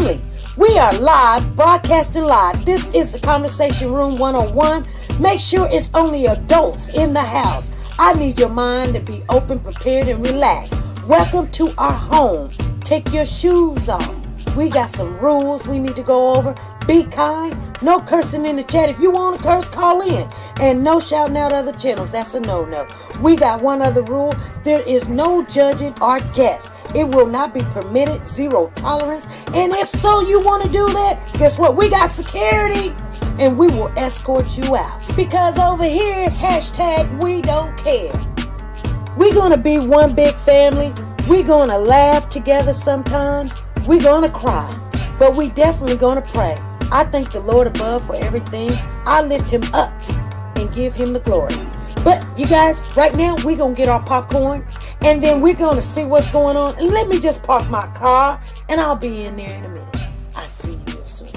family, we are live, broadcasting live. This is the Conversation Room 101. Make sure it's only adults in the house. I need your mind to be open, prepared, and relaxed. Welcome to our home. Take your shoes off. We got some rules we need to go over. Be kind. No cursing in the chat. If you want to curse, call in. And no shouting out other channels. That's a no-no. We got one other rule. There is no judging our guests. It will not be permitted. Zero tolerance. And if so, you want to do that, guess what? We got security. And we will escort you out. Because over here, hashtag we don't care. We're going to be one big family. We're going to laugh together sometimes. We're going to cry. But we definitely going to pray. I thank the Lord above for everything. I lift him up and give him the glory. But you guys, right now, we're going to get our popcorn. And then we're going to see what's going on. And let me just park my car. And I'll be in there in a minute. I'll see you real soon.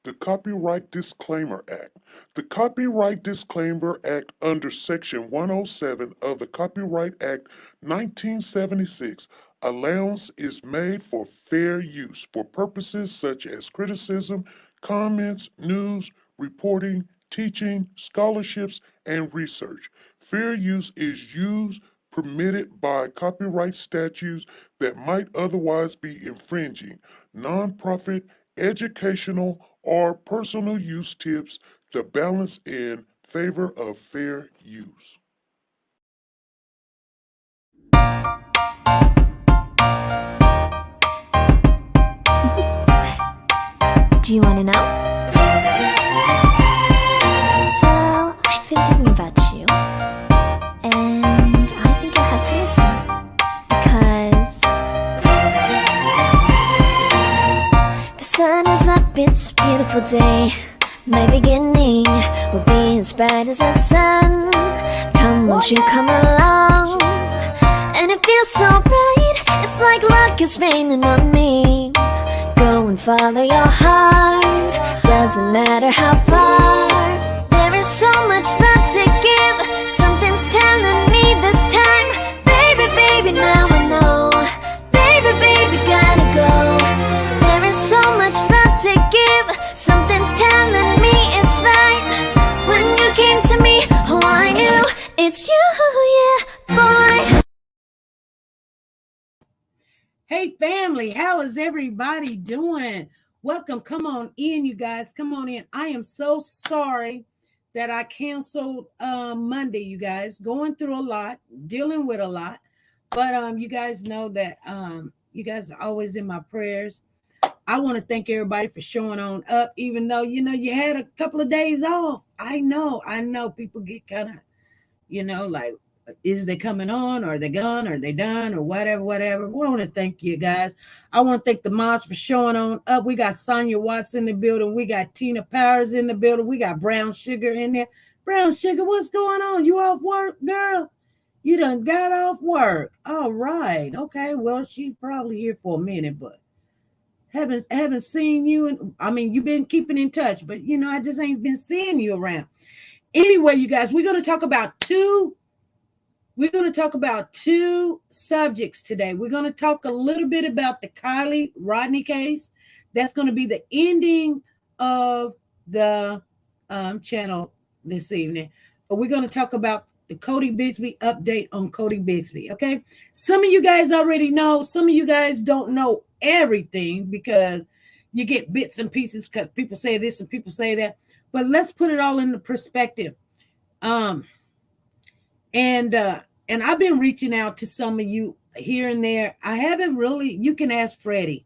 The Copyright Disclaimer Act. The Copyright Disclaimer Act under Section 107 of the Copyright Act 1976, allowance is made for fair use for purposes such as criticism, comments, news, reporting, teaching, scholarships, and research. Fair use is used permitted by copyright statutes that might otherwise be infringing. Nonprofit, educational, or personal use tips the balance in favor of fair use. Do you want to know? Well, I've been thinking about you, and I think you'll have to listen, because the sun is up, it's a beautiful day. My beginning will be as bright as the sun. Come, won't you come along? And it feels so bright, it's like luck is raining on me. Go and follow your heart, doesn't matter how far. There is so much love to give, something's telling me this time. Baby, baby, now I know. Baby, baby, gotta go. There is so much love to give, something's telling me it's right. When you came to me, oh I knew it's you, yeah, boy. Hey family, how is everybody doing? Welcome. Come on in, you guys. Come on in. I am so sorry that I canceled Monday, you guys. Going through a lot, dealing with a lot. But you guys know that you guys are always in my prayers. I want to thank everybody for showing on up, even though, you had a couple of days off. I know people get kind of, like, is they coming on, or are they gone, or are they done, or whatever. We want to thank you guys. I want to thank the moms for showing on up. We got Sonia Watts in the building. We got Tina Powers in the building. We got Brown Sugar in there. Brown Sugar, what's going on? You off work, girl? You done got off work. All right. Okay. Well, she's probably here for a minute, but haven't seen you. And I mean, you've been keeping in touch, but I just ain't been seeing you around. Anyway, you guys, we're going to talk about two subjects today. We're going to talk a little bit about the Kylie Rodney case. That's going to be the ending of the channel this evening. But we're going to talk about the Cody Bigsby update on Cody Bixby. Okay. Some of you guys already know. Some of you guys don't know everything because you get bits and pieces because people say this and people say that. But let's put it all into perspective. And I've been reaching out to some of you here and there. I haven't really. You can ask Freddie.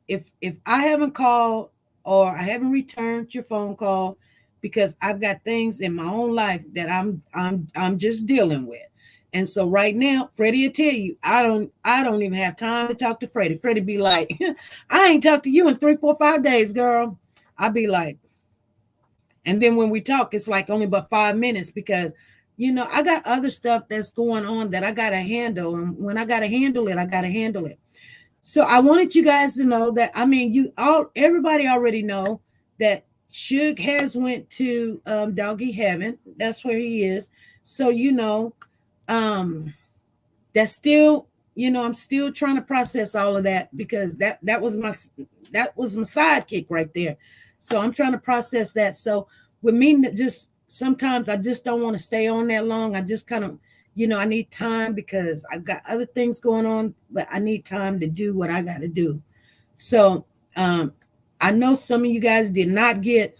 If I haven't called or I haven't returned your phone call because I've got things in my own life that I'm just dealing with. And so right now, Freddie will tell you, I don't even have time to talk to Freddie. Freddie be like, I ain't talked to you in 3, 4, 5 days, girl. I'll be like, and then when we talk, it's like only about 5 minutes because, I got other stuff that's going on that I got to handle. And when I got to handle it, I got to handle it. So I wanted you guys to know that, everybody already know that Suge has went to doggy heaven. That's where he is. So that's still, I'm still trying to process all of that, because that was my sidekick right there. So I'm trying to process that. So with me, just sometimes I just don't want to stay on that long. I just kind of, I need time, because I've got other things going on, but I need time to do what I got to do. So I know some of you guys did not get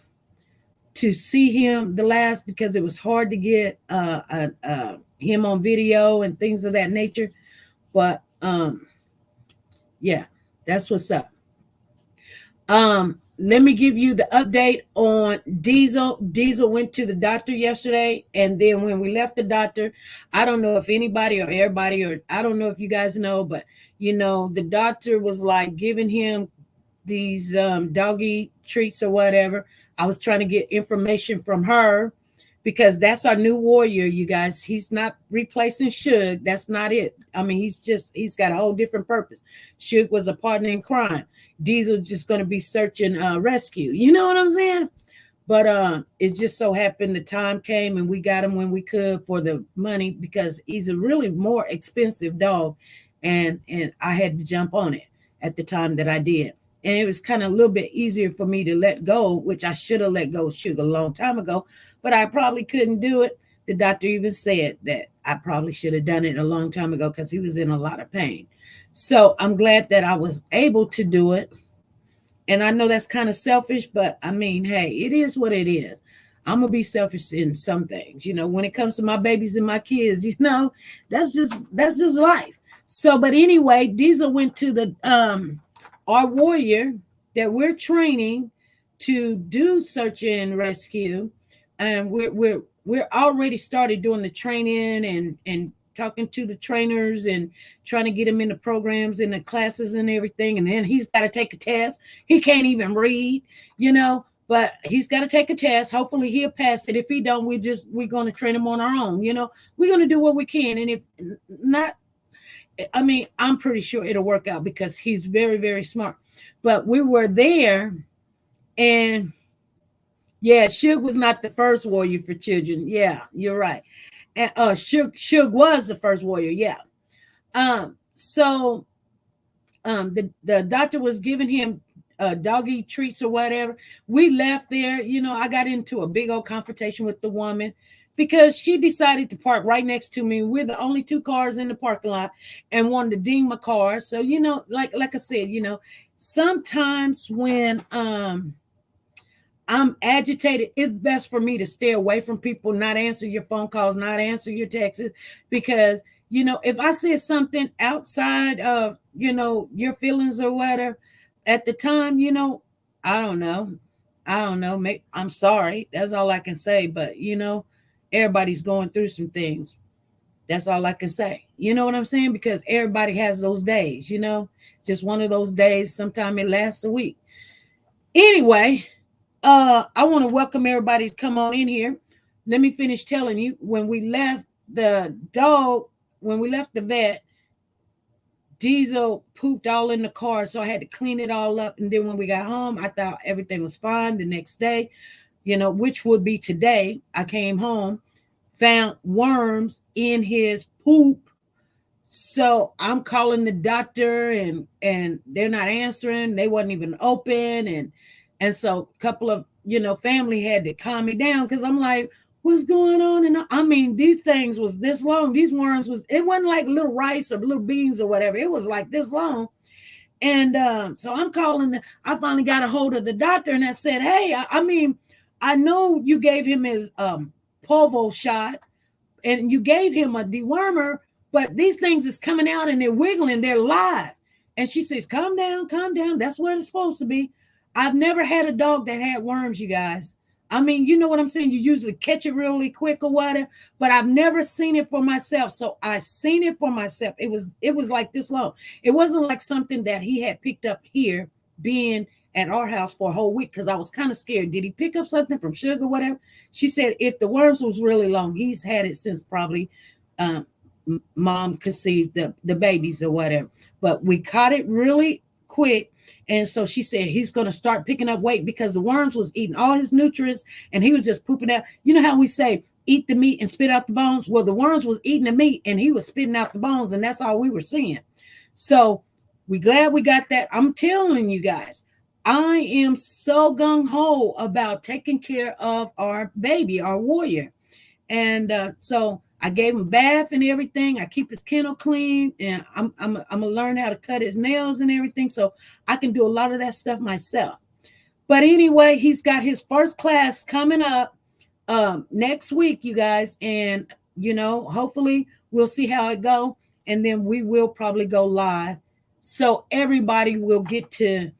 to see him the last, because it was hard to get him on video and things of that nature. But yeah, that's what's up. Let me give you the update on Diesel. Diesel went to the doctor yesterday, and then when we left the doctor, I don't know if anybody or everybody, or I don't know if you guys know, but the doctor was like giving him these doggy treats or whatever. I was trying to get information from her, because that's our new warrior, you guys. He's not replacing Suge. That's not it. I mean, he's got a whole different purpose. Suge was a partner in crime. Diesel just going to be searching rescue. You know what I'm saying? But it just so happened the time came and we got him when we could for the money, because he's a really more expensive dog. And I had to jump on it at the time that I did. And it was kind of a little bit easier for me to let go, which I should have let go of Sugar a long time ago, but I probably couldn't do it. The doctor even said that I probably should have done it a long time ago, because he was in a lot of pain. So I'm glad that I was able to do it. And I know that's kind of selfish, but I mean, hey, it is what it is. I'm going to be selfish in some things, when it comes to my babies and my kids, that's just life. So, but anyway, Diesel went to the, our warrior that we're training to do search and rescue. And we're already started doing the training and talking to the trainers and trying to get him in the programs and the classes and everything. And then he's got to take a test. He can't even read, but he's got to take a test. Hopefully he'll pass it. If he don't, we're going to train him on our own. We're going to do what we can. And if not, I mean, I'm pretty sure it'll work out, because he's very, very smart. But we were there, and yeah, Suge was not the first warrior for children. Yeah, you're right. And Suge was the first warrior. Yeah. So the doctor was giving him doggy treats or whatever. We left there. I got into a big old confrontation with the woman, because she decided to park right next to me. We're the only two cars in the parking lot, and wanted to ding my car. So, like I said, sometimes when I'm agitated, it's best for me to stay away from people, not answer your phone calls, not answer your texts, because, if I said something outside of, your feelings or whatever at the time, I don't know. I'm sorry. That's all I can say. But, everybody's going through some things. That's all I can say. You know what I'm saying? Because everybody has those days, just one of those days. Sometimes it lasts a week. Anyway, I want to welcome everybody to come on in here. Let me finish telling you, when we left the vet, Diesel pooped all in the car. So I had to clean it all up. And then when we got home, I thought everything was fine. The next day, which would be today, I came home, found worms in his poop. So I'm calling the doctor, and they're not answering. They wasn't even open. And so a couple of, family had to calm me down, because I'm like, what's going on? And I mean, these things was this long. These worms it wasn't like little rice or little beans or whatever. It was like this long. And so I'm calling. I finally got a hold of the doctor, and I said, hey, I mean, I know you gave him his polvo shot, and you gave him a dewormer, but these things is coming out and they're wiggling. They're live. And she says, calm down. That's what it's supposed to be. I've never had a dog that had worms, you guys. I mean, you know what I'm saying? You usually catch it really quick or whatever, but I've never seen it for myself. So I seen it for myself. It was like this long. It wasn't like something that he had picked up here, being at our house for a whole week, because I was kind of scared. Did he pick up something from Sugar or whatever? She said if the worms was really long, he's had it since probably mom conceived the babies or whatever. But we caught it really quick. And so she said he's going to start picking up weight because the worms was eating all his nutrients and he was just pooping out. You know how we say eat the meat and spit out the bones? Well, the worms was eating the meat and he was spitting out the bones, and that's all we were seeing. So we glad we got that. I'm telling you guys, I am so gung-ho about taking care of our baby, our warrior. And so I gave him a bath and everything. I keep his kennel clean, and I'm gonna learn how to cut his nails and everything, so I can do a lot of that stuff myself. But anyway, he's got his first class coming up next week, you guys, and hopefully we'll see how it go, and then we will probably go live, so everybody will get to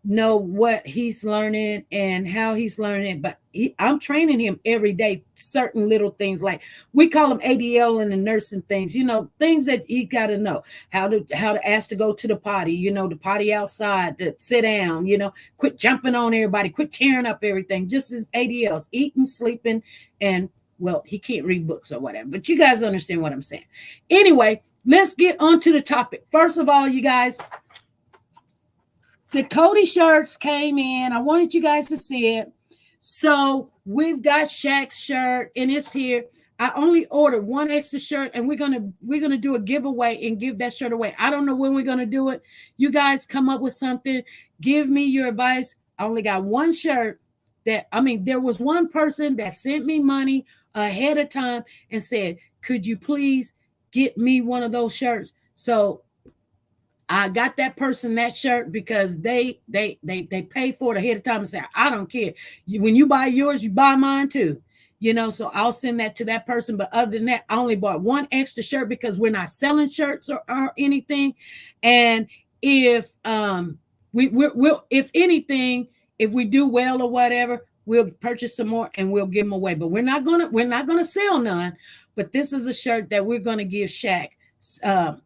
know what he's learning and how he's learning. But I'm training him every day, certain little things, like we call them ADL and the nursing things, things that he got to know, how to ask to go to the potty, the potty outside, to sit down, quit jumping on everybody, quit tearing up everything, just as ADLs, eating, sleeping, and well, he can't read books or whatever, but you guys understand what I'm saying. Anyway, let's get on to the topic. First of all, you guys, the Cody shirts came in. I wanted you guys to see it. So we've got Shaq's shirt, and it's here. I only ordered one extra shirt, and we're gonna do a giveaway and give that shirt away. I don't know when we're gonna do it. You guys come up with something. Give me your advice. I only got one shirt. There was one person that sent me money ahead of time and said, "Could you please get me one of those shirts?" So I got that person that shirt because they pay for it ahead of time and say, "I don't care. When you buy yours, you buy mine too." So I'll send that to that person. But other than that, I only bought one extra shirt because we're not selling shirts or anything. And if we'll if anything, if we do well or whatever, we'll purchase some more and we'll give them away. But we're not gonna sell none. But this is a shirt that we're gonna give Shaq.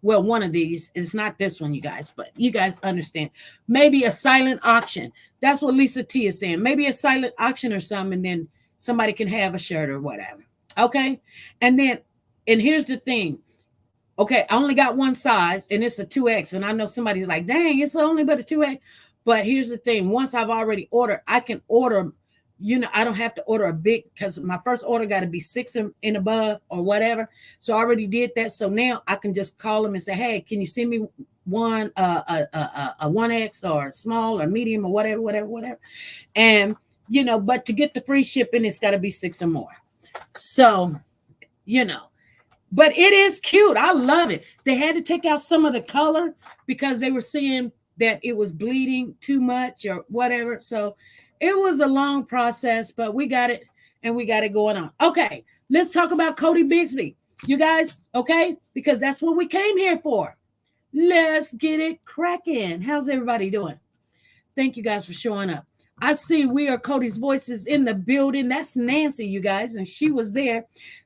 Well, one of these is not this one, you guys, but you guys understand. Maybe a silent auction. That's what Lisa T is saying. Maybe a silent auction or something, and then somebody can have a shirt or whatever. Okay. And here's the thing. Okay, I only got one size, and it's a 2X. And I know somebody's like, dang, it's only but a 2X. But here's the thing. Once I've already ordered, I can order. I don't have to order a big, because my first order got to be 6 and above or whatever. So I already did that. So now I can just call them and say, "Hey, can you send me one, a 1X or small or medium or whatever. And, but to get the free shipping, it's got to be 6 or more. So, but it is cute. I love it. They had to take out some of the color because they were seeing that it was bleeding too much or whatever. So it was a long process, but we got it and we got it going on. Okay, let's talk about Cody Bigsby. You guys, okay? Because that's what we came here for. Let's get it cracking. How's everybody doing? Thank you guys for showing up. I see We Are Cody's Voices in the building. That's Nancy, you guys, and she was there.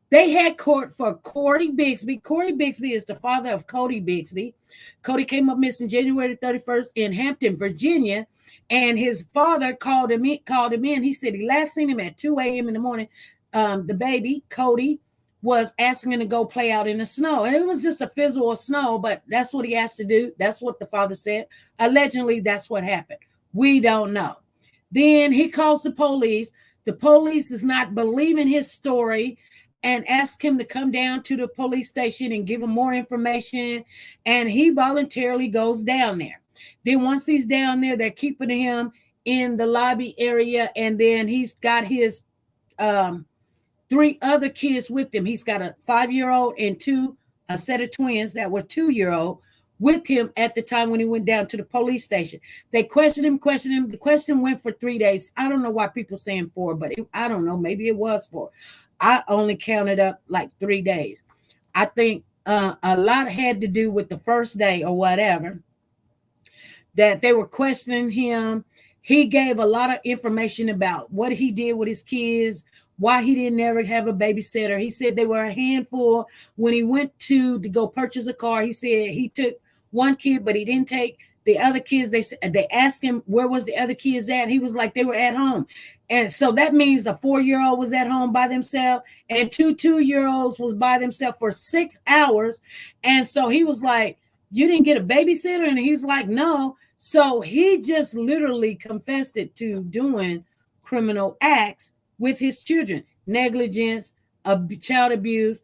They had court for Cody Bigsby. Cody Bigsby is the father of Cody Bixby. Cody came up missing January 31st in Hampton, Virginia, and his father called him in. He said he last seen him at 2 a.m. in the morning. The baby, Cody, was asking him to go play out in the snow. And it was just a fizzle of snow, but that's what he asked to do. That's what the father said. Allegedly, that's what happened. We don't know. Then he calls the police. The police is not believing his story and ask him to come down to the police station and give him more information. And he voluntarily goes down there. Then once he's down there, they're keeping him in the lobby area. And then he's got his 3 other kids with him. He's got a 5-year-old and a set of twins that were 2-year-old with him at the time when he went down to the police station. They questioned him. The question went for 3 days. I don't know why people saying 4, but I don't know. Maybe it was 4. I only counted up like 3 days. I think a lot had to do with the first day or whatever, that they were questioning him. He gave a lot of information about what he did with his kids, why he didn't ever have a babysitter. He said they were a handful. When he went to go purchase a car, he said he took one kid, but he didn't take the other kids. They asked him where was the other kids at. He was like, they were at home. And so that means a 4-year-old was at home by themselves and 2 2-year-olds was by themselves for 6 hours. And so he was like, you didn't get a babysitter? And he's like, no. So he just literally confessed it to doing criminal acts with his children, negligence, child abuse,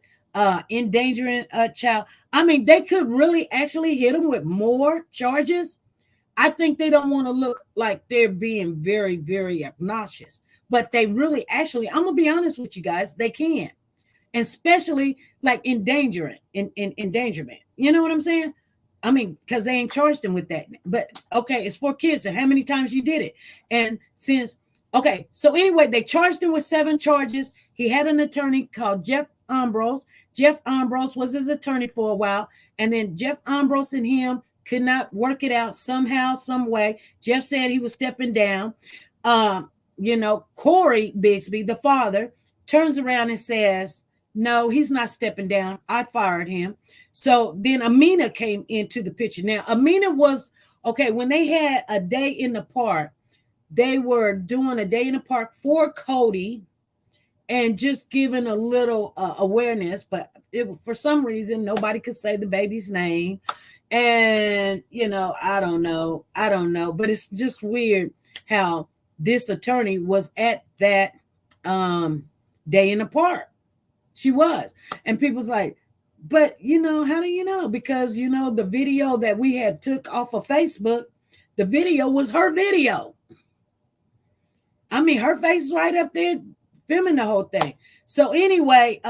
endangering a child. I mean, they could really actually hit him with more charges. I think they don't want to look like they're being very, very obnoxious, but they really actually, I'm gonna be honest with you guys, they can, and especially like endangerment. You know what I'm saying? I mean, because they ain't charged him with that. But okay, it's for kids, and how many times you did it? And since okay, so anyway, they charged him with 7 charges. He had an attorney called Jeff Ambrose. Jeff Ambrose was his attorney for a while, and then Jeff Ambrose and him could not work it out somehow, some way. Jeff said he was stepping down. Cody Bigsby, the father, turns around and says, no, he's not stepping down. I fired him. So then Amina came into the picture. Now, Amina was, okay, when they had a day in the park, they were doing a day in the park for Cody and just giving a little awareness, but for some reason, nobody could say the baby's name. And, I don't know, but it's just weird how this attorney was at that day in the park. She was. And people's like, but, how do you know? Because, the video that we had took off of Facebook, the video was her video. I mean, her face right up there filming the whole thing. So anyway,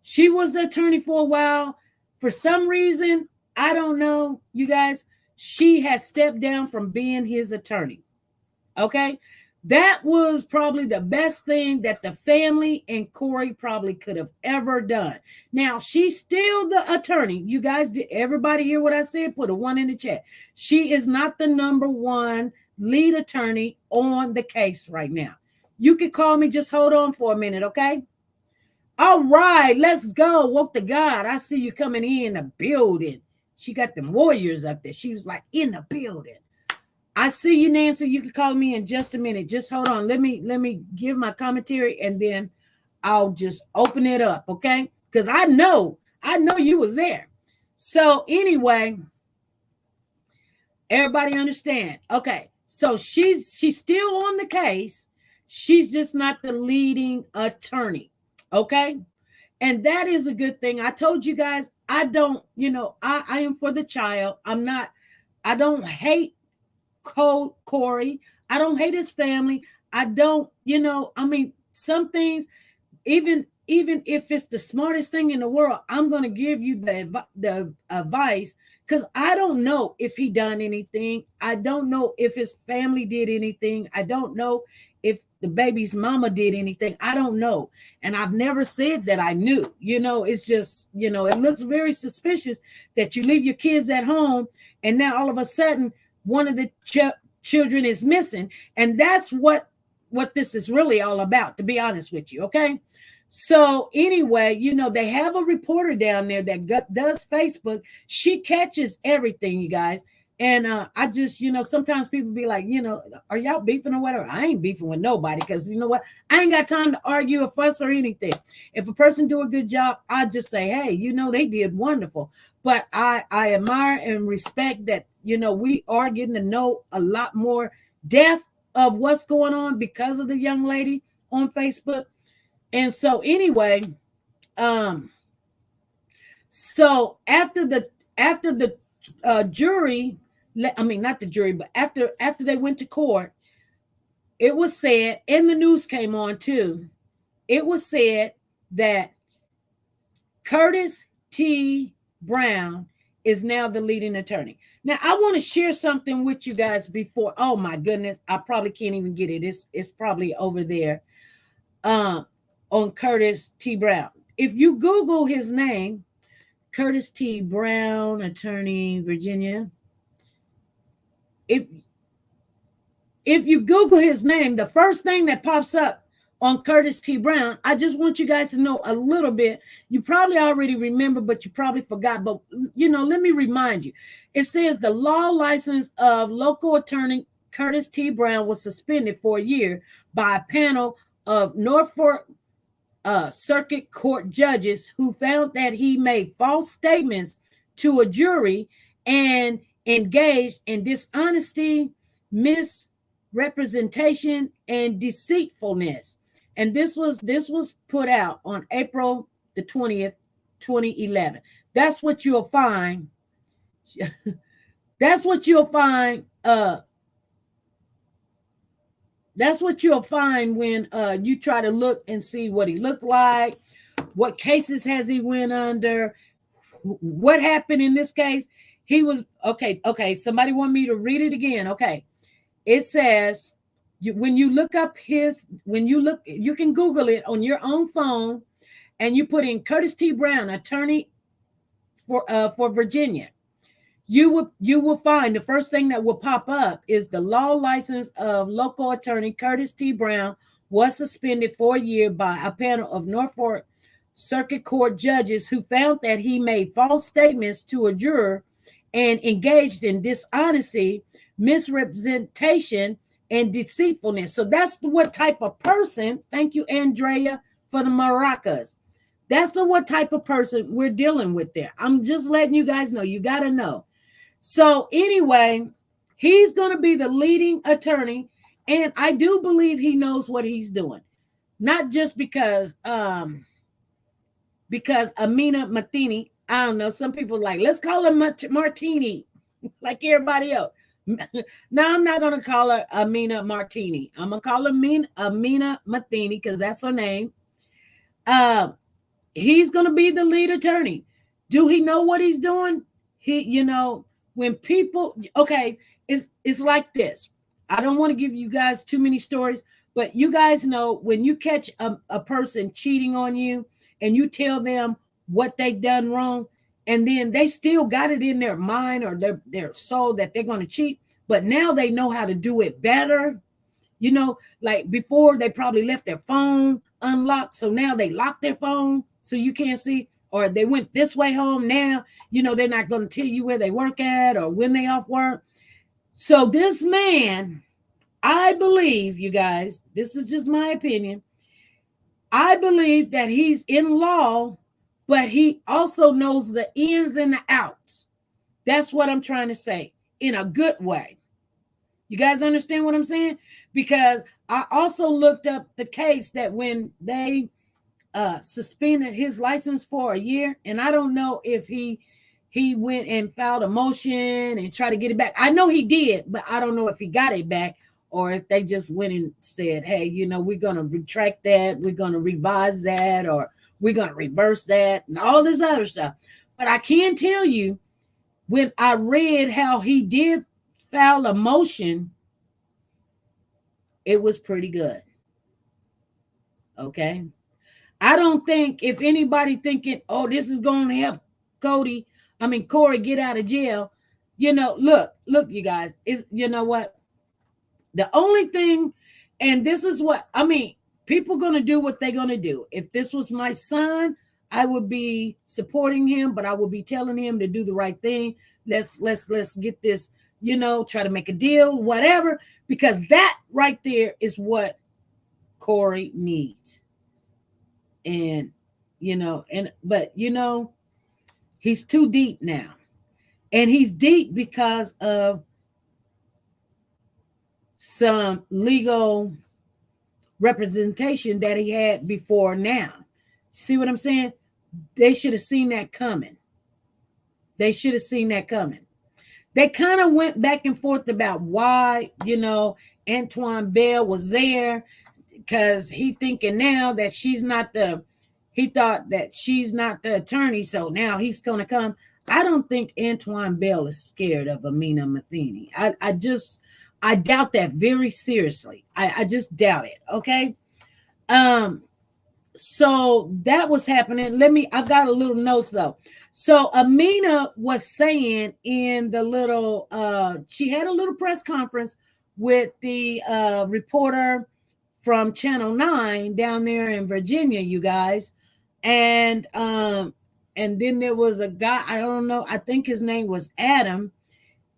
she was the attorney for a while. For some reason, I don't know, you guys, she has stepped down from being his attorney. Okay? That was probably the best thing that the family and Corey probably could have ever done. Now, she's still the attorney. You guys, did everybody hear what I said? Put a 1 in the chat. She is not the number 1 lead attorney on the case right now. You can call me. Just hold on for a minute, okay? All right, let's go. Woke to God. I see you coming in the building. She got them warriors up there. She was like in the building. I see you, Nancy. You can call me in just a minute. Just hold on. Let me give my commentary and then I'll just open it up, okay? Because I know you was there. So anyway, everybody understand. Okay, so she's still on the case. She's just not the leading attorney, okay? And that is a good thing. I told you guys, I don't, I am for the child. I don't hate Corey. I don't hate his family. I don't, some things, even if it's the smartest thing in the world, I'm going to give you the advice because I don't know if he done anything. I don't know if his family did anything. I don't know if the baby's mama did anything. I don't know. And I've never said that I knew. It's just, it looks very suspicious that you leave your kids at home and now all of a sudden one of the children is missing. And that's what this is really all about, to be honest with you, okay? So anyway, they have a reporter down there that does Facebook. She catches everything, you guys. And I just, sometimes people be like, are y'all beefing or whatever? I ain't beefing with nobody because you know what? I ain't got time to argue or fuss or anything. If a person do a good job, I just say, hey, they did wonderful. But I admire and respect that, we are getting to know a lot more depth of what's going on because of the young lady on Facebook. And so anyway, so after the jury, I mean, not the jury, but after they went to court, it was said, and the news came on too, it was said that Curtis T. Brown is now the leading attorney. Now, I want to share something with you guys before. Oh my goodness, I probably can't even get it. It's probably over there on Curtis T. Brown. If you Google his name, Curtis T. Brown, attorney, Virginia. If you Google his name, the first thing that pops up on Curtis T. Brown, I just want you guys to know a little bit. You probably already remember, but you probably forgot. But, let me remind you. It says the law license of local attorney Curtis T. Brown was suspended for a year by a panel of Norfolk Circuit Court judges who found that he made false statements to a jury and engaged in dishonesty, misrepresentation, and deceitfulness. And this was put out on April the 20th, 2011. That's what you'll find. That's what you'll find. That's what you'll find when you try to look and see what he looked like, what cases has he went under, what happened in this case. He was okay. Somebody want me to read it again. Okay. It says when you look up you can Google it on your own phone, and you put in Curtis T. Brown, attorney for Virginia. You will find the first thing that will pop up is the law license of local attorney Curtis T. Brown was suspended for a year by a panel of Norfolk Circuit Court judges who found that he made false statements to a juror and engaged in dishonesty, misrepresentation, and deceitfulness. So that's what type of person. Thank you, Andrea, for the maracas. That's what type of person we're dealing with there. I'm just letting you guys know. You got to know. So anyway, he's going to be the leading attorney, and I do believe he knows what he's doing. Not just because Amina Matheny, I don't know, some people like, let's call her Martini, like everybody else. No, I'm not going to call her Amina Martini. I'm going to call her Amina Matheny because that's her name. He's going to be the lead attorney. Do he know what he's doing? When people, it's like this. I don't want to give you guys too many stories, but you guys know when you catch a person cheating on you and you tell them what they've done wrong, and then they still got it in their mind or their soul that they're going to cheat, but now they know how to do it better. Like before they probably left their phone unlocked, so now they lock their phone so you can't see, or they went this way home. Now, they're not going to tell you where they work at or when they off work. So this man, I believe, you guys, this is just my opinion. I believe that he's in law, but he also knows the ins and the outs. That's what I'm trying to say in a good way. You guys understand what I'm saying? Because I also looked up the case that when they suspended his license for a year, and I don't know if he went and filed a motion and tried to get it back. I know he did, but I don't know if he got it back or if they just went and said, hey, we're going to retract that, we're going to revise that, or we're going to reverse that, and all this other stuff. But I can tell you, when I read how he did file a motion, it was pretty good. Okay. I don't think if anybody thinking, oh, this is going to help Corey get out of jail. Look, you guys, is what? The only thing, and this is what, people going to do what they're going to do. If this was my son, I would be supporting him, but I would be telling him to do the right thing. Let's get this, try to make a deal, whatever, because that right there is what Corey needs. And, but he's too deep now. And he's deep because of some legal representation that he had before now. See what I'm saying? They should have seen that coming. They kind of went back and forth about why, Antoine Bell was there, because he thinking now that he thought that she's not the attorney, so now he's going to come. I don't think Antoine Bell is scared of Amina Matheny. I doubt that very seriously. I just doubt it. Okay. So that was happening. I've got a little notes though. So Amina was saying in the little, she had a little press conference with the reporter from Channel 9 down there in Virginia, you guys. And then there was a guy, I don't know, I think his name was Adam.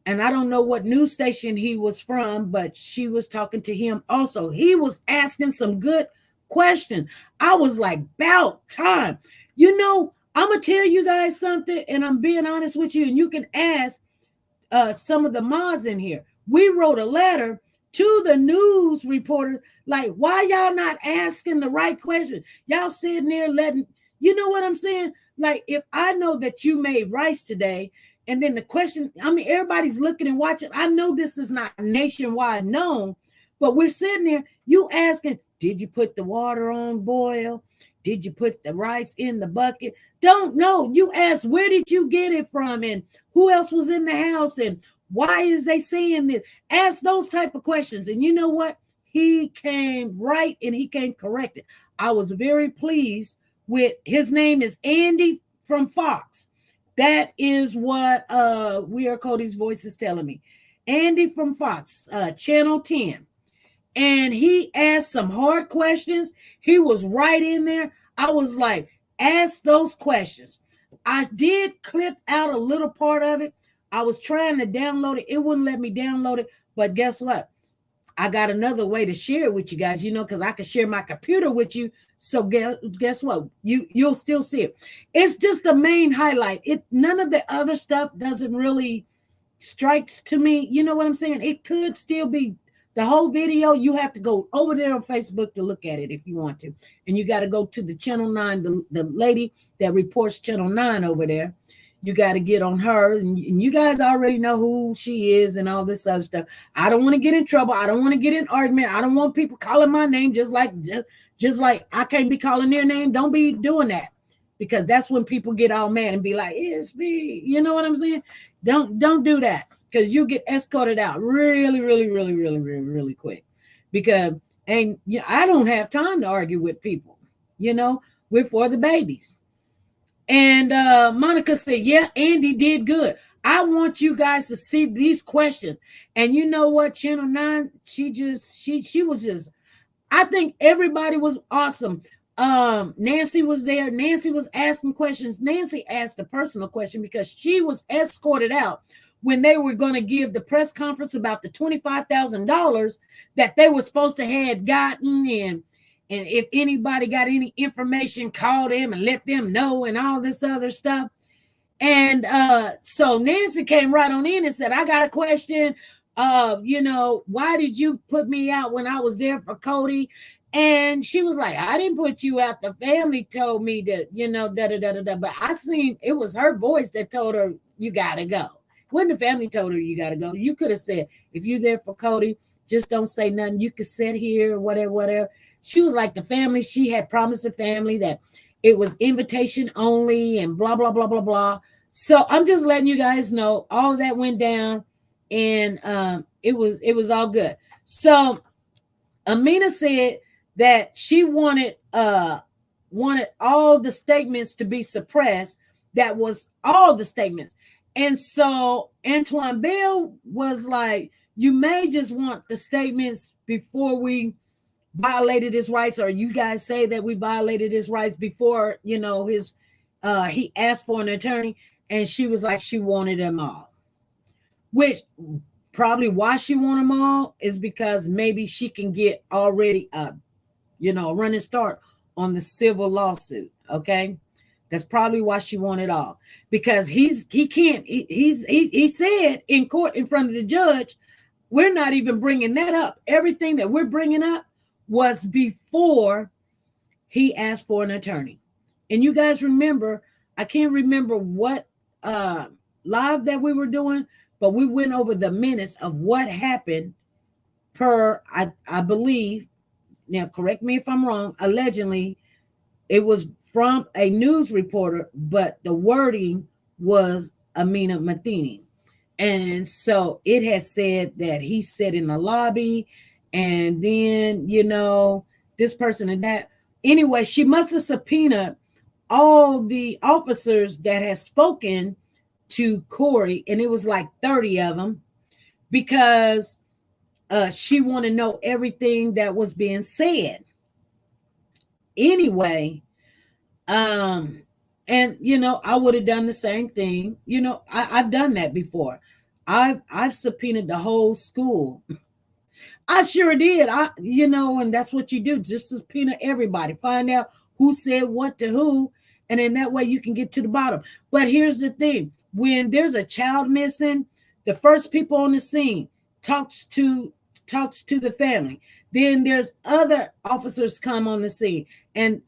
And I don't know what news station he was from, but she was talking to him also. He was asking some good questions. I was like, about time. I'm going to tell you guys something, and I'm being honest with you, and you can ask some of the mods in here. We wrote a letter to the news reporters, like, why y'all not asking the right question? Y'all sitting there letting, you know what I'm saying? Like, if I know that you made rice today, and then the question, I mean, everybody's looking and watching. I know this is not nationwide known, but we're sitting there, you asking, did you put the water on boil? Did you put the rice in the bucket? Don't know. You ask, where did you get it from? And who else was in the house? And why is they saying this? Ask those type of questions. And you know what? He came right and he came corrected. I was very pleased with, his name is Andy from Fox. That is what We Are Cody's Voice is telling me. Andy from Fox, Channel 10. And he asked some hard questions. He was right in there. I was like, ask those questions. I did clip out a little part of it. I was trying to download it. It wouldn't let me download it. But guess what? I got another way to share it with you guys, because I can share my computer with you. So guess what? You'll still see it. It's just the main highlight. None of the other stuff doesn't really strikes to me. You know what I'm saying? It could still be the whole video. You have to go over there on Facebook to look at it if you want to. And you got to go to the Channel 9, the lady that reports Channel 9 over there. You got to get on her, and you guys already know who she is and all this other stuff. I don't want to get in trouble. I don't want to get in argument. I don't want people calling my name just like I can't be calling their name. Don't be doing that, because that's when people get all mad and be like, it's me. You know what I'm saying? Don't do that, because you get escorted out really, really, really, really, really, really quick. Because I don't have time to argue with people. We're for the babies. And Monica said, yeah, Andy did good. I want you guys to see these questions. And you know what? Channel 9, she was just, I think everybody was awesome. Nancy was there. Nancy was asking questions. Nancy asked a personal question because she was escorted out when they were going to give the press conference about the $25,000 that they were supposed to have gotten in. And if anybody got any information, call them and let them know and all this other stuff. And so Nancy came right on in and said, I got a question. Why did you put me out when I was there for Cody? And she was like, I didn't put you out. The family told me that, da-da-da-da-da. But I seen it was her voice that told her, you got to go. When the family told her you got to go, you could have said, if you're there for Cody, just don't say nothing. You could sit here, whatever. She was like the family. She had promised the family that it was invitation only and blah, blah, blah, blah, blah. So I'm just letting you guys know all of that went down, and it was all good. So Amina said that she wanted all the statements to be suppressed. That was all the statements. And so Antoine Bell was like, you may just want the statements before we violated his rights, or you guys say that we violated his rights before, he asked for an attorney. And she was like, she wanted them all, which probably why she wanted them all is because maybe she can get already a running start on the civil lawsuit. Okay. That's probably why she wanted all, because he said in court in front of the judge, we're not even bringing that up. Everything that we're bringing up was before he asked for an attorney. And you guys remember, I can't remember what live that we were doing, but we went over the minutes of what happened per, I believe, now correct me if I'm wrong, allegedly it was from a news reporter, but the wording was Amina Matheny. And so it has said that he said in the lobby, and then, this person and that. Anyway, she must have subpoenaed all the officers that had spoken to Corey, and it was like 30 of them, because she wanted to know everything that was being said. Anyway, and I would have done the same thing. I've done that before. I've subpoenaed the whole school. I sure did. And that's what you do. Just subpoena everybody. Find out who said what to who. And then that way you can get to the bottom. But here's the thing. When there's a child missing, The first people on the scene talks to the family. Then there's other officers come on the scene and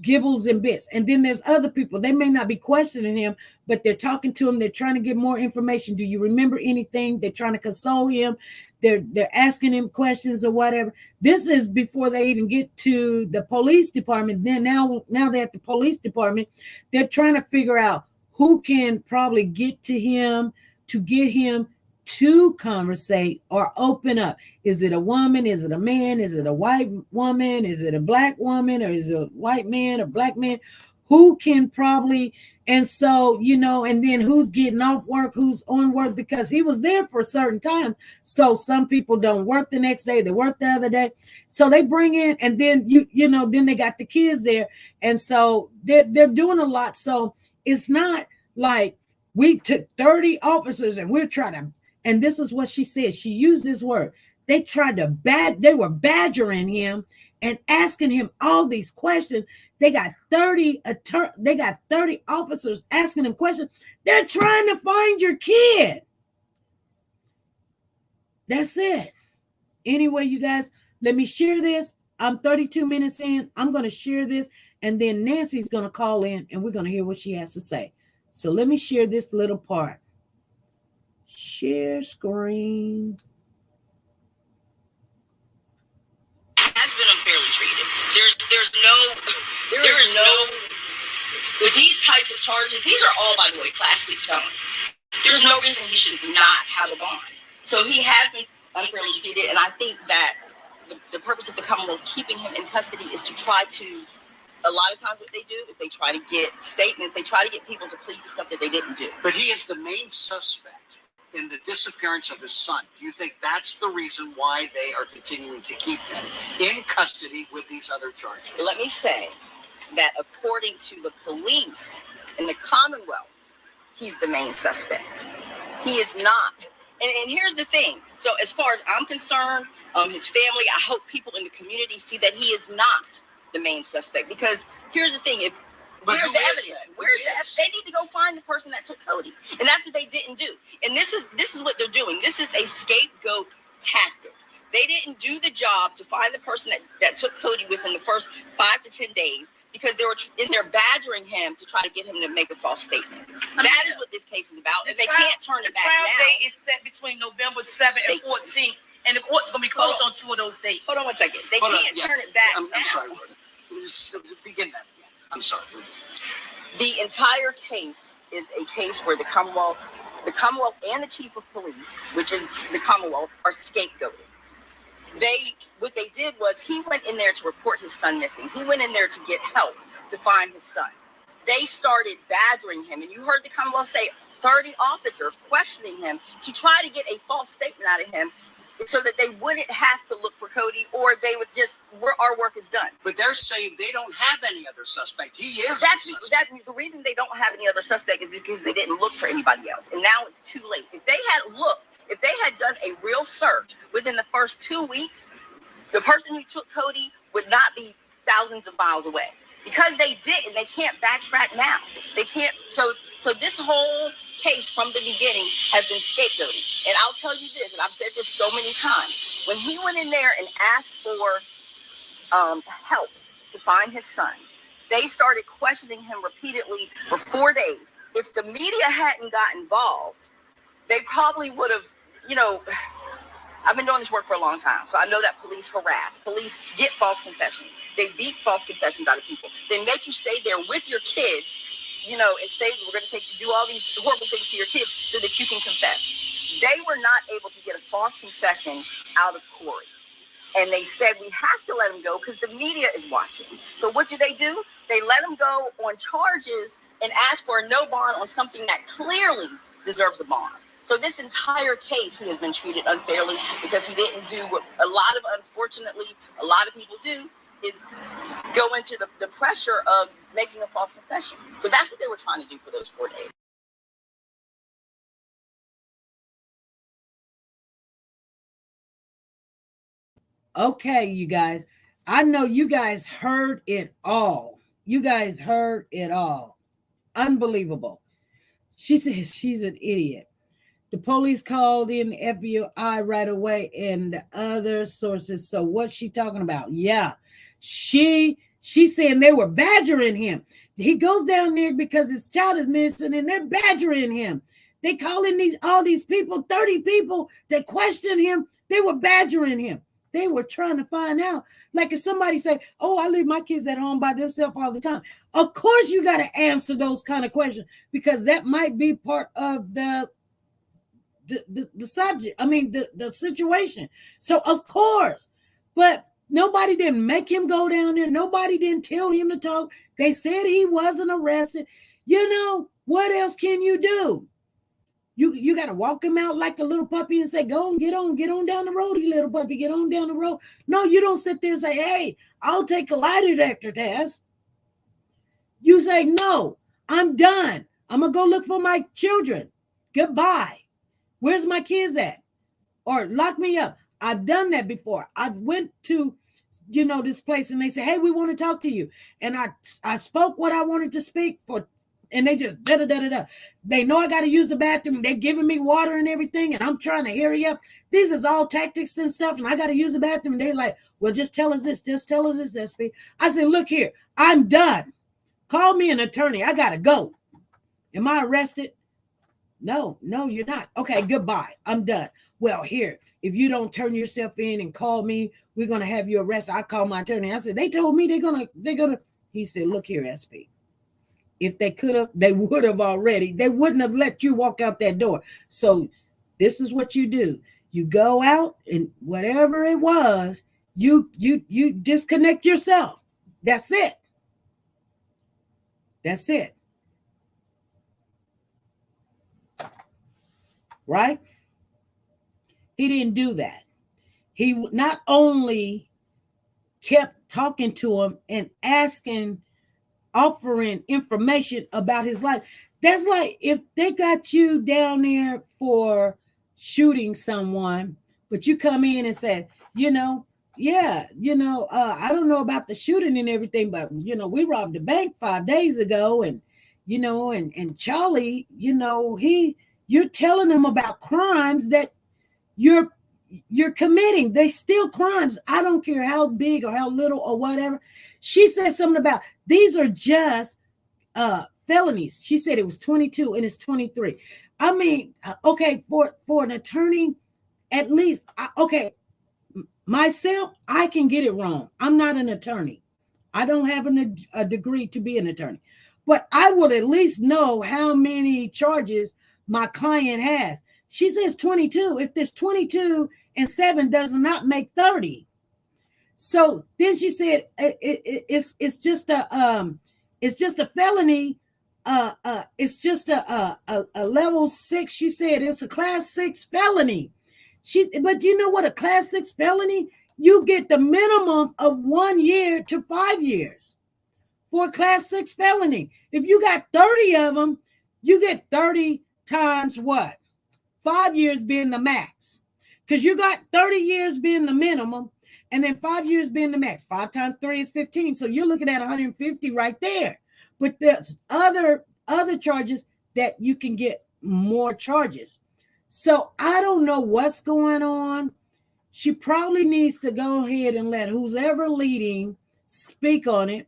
gibbles and bits. And then there's other people. They may not be questioning him, but they're talking to him. They're trying to get more information. Do you remember anything? They're trying to console him. They're asking him questions or whatever. This is before they even get to the police department. Then now they're at the police department. They're trying to figure out who can probably get to him to get him to conversate or open up. Is it a woman? Is it a man? Is it a white woman? Is it a black woman? Or is it a white man, a black man? Who can probably, and so, and then who's getting off work, who's on work, because he was there for certain times. So some people don't work the next day, they work the other day. So they bring in, and then then they got the kids there. And so they're doing a lot. So it's not like we took 30 officers and we're trying to, and this is what she said. She used this word. They were badgering him and asking him all these questions. They got 30 officers asking him questions. They're trying to find your kid. That's it. Anyway, you guys, let me share this. I'm 32 minutes in. I'm going to share this, and then Nancy's going to call in, and we're going to hear what she has to say. So let me share this little part. Share screen. Has been unfairly treated. There is no with these types of charges. These are all, by the way, Class 6 felonies. There's no reason he should not have a bond. So he has been unfairly treated, and I think that the purpose of the Commonwealth keeping him in custody is to try to. A lot of times, what they do is they try to get statements. They try to get people to plead to stuff that they didn't do. But he is the main suspect in the disappearance of his son. Do you think that's the reason why they are continuing to keep him in custody with these other charges? Let me say that according to the police in the Commonwealth, he's the main suspect. He is not. And here's the thing. So as far as I'm concerned, his family, I hope people in the community see that he is not the main suspect. Because here's the thing. Where's the evidence? Where's the evidence? They need to go find the person that took Cody. And that's what they didn't do. And this is what they're doing. This is a scapegoat tactic. They didn't do the job to find the person that took Cody within the first 5 to 10 days because they were in there badgering him to try to get him to make a false statement. That is what this case is about. And they can't turn it back now. The trial date is set between November 7th and 14th. And the court's going to be closed on 2 of those dates. Hold on one second. They can't turn it back now. I'm sorry. Begin that again. I'm sorry. The entire case is a case where the Commonwealth and the chief of police, which is the Commonwealth, are scapegoated. What they did was he went in there to report his son missing. He went in there to get help to find his son. They started badgering him, and you heard the Commonwealth say 30 officers questioning him to try to get a false statement out of him so that they wouldn't have to look for Cody, or they would just, our work is done. But they're saying they don't have any other suspect. He is the reason they don't have any other suspect is because they didn't look for anybody else. And now it's too late. If they had done a real search within the first 2 weeks, the person who took Cody would not be thousands of miles away. Because they didn't, they can't backtrack now. They can't, so this whole case from the beginning has been scapegoated. And I'll tell you this, and I've said this so many times, when he went in there and asked for help to find his son, they started questioning him repeatedly for 4 days. If the media hadn't got involved, they probably would have, I've been doing this work for a long time, so I know that police harass. Police get false confessions. They beat false confessions out of people. They make you stay there with your kids, and say we're going to do all these horrible things to your kids so that you can confess. They were not able to get a false confession out of Corey. And they said, we have to let him go because the media is watching. So what do? They let him go on charges and ask for a no bond on something that clearly deserves a bond. So this entire case, he has been treated unfairly because he didn't do what unfortunately, a lot of people do, is go into the pressure of making a false confession. So that's what they were trying to do for those 4 days. Okay, you guys. I know you guys heard it all. Unbelievable. She says she's an idiot. The police called in the FBI right away and the other sources. So what's she talking about? Yeah, she's saying they were badgering him. He goes down there because his child is missing and they're badgering him. They call in all these people, 30 people that question him. They were badgering him. They were trying to find out. Like if somebody say, oh, I leave my kids at home by themselves all the time. Of course you got to answer those kind of questions because that might be part of the subject. I mean, the situation. So of course, but nobody didn't make him go down there. Nobody didn't tell him to talk. They said he wasn't arrested. You know, what else can you do? You got to walk him out like a little puppy and say, go on, get on down the road, you little puppy, get on down the road. No, you don't sit there and say, hey, I'll take a lie detector test. You say, no, I'm done. I'm going to go look for my children. Goodbye. Where's my kids at? Or lock me up. I've done that before. I've went to, this place and they say, hey, we want to talk to you. And I spoke what I wanted to speak for. And they just da-da-da-da-da. They know I got to use the bathroom. They're giving me water and everything. And I'm trying to hurry up. These is all tactics and stuff. And I got to use the bathroom. And they like, well, just tell us this. Just tell us this, SP. I said, look here. I'm done. Call me an attorney. I got to go. Am I arrested? No, you're not. Okay, goodbye. I'm done. Well, here, if you don't turn yourself in and call me, we're going to have you arrested. I call my attorney. I said, they told me they're going to. He said, look here, SP. If they could have, they would have already. They wouldn't have let you walk out that door. So this is what you do. You go out and whatever it was, you disconnect yourself. That's it. That's it. Right? He didn't do that. He not only kept talking to him and offering information about his life. That's like if they got you down there for shooting someone, but you come in and say, I don't know about the shooting and everything, but we robbed a bank 5 days ago, and and Charlie, you're telling them about crimes that you're committing. They still crimes. I don't care how big or how little or whatever. She said something about these are just felonies. She said it was 22 and it's 23. I mean, okay, for an attorney, at least, myself, I can get it wrong. I'm not an attorney. I don't have a degree to be an attorney, but I would at least know how many charges my client has. She says 22. If there's 22 and 7 does not make 30. So then she said it's just a felony. It's just a level 6. She said it's a class 6 felony. But you know what? A class 6 felony, you get the minimum of 1 year to 5 years for a class 6 felony. If you got 30 of them, you get 30 times what? 5 years being the max. Because you got 30 years being the minimum, and then 5 years being the max. 5 times 3 is 15. So you're looking at 150 right there. But there's other charges that you can get more charges. So I don't know what's going on. She probably needs to go ahead and let who's ever leading speak on it.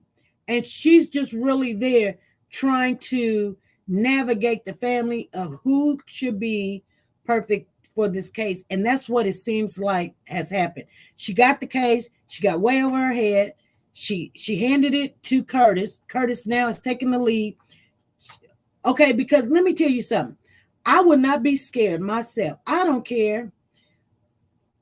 And she's just really there trying to navigate the family of who should be perfect for this case. And that's what it seems like has happened. She got the case. She got way over her head. She handed it to Curtis. Curtis now is taking the lead. Okay, because let me tell you something. I would not be scared myself. I don't care.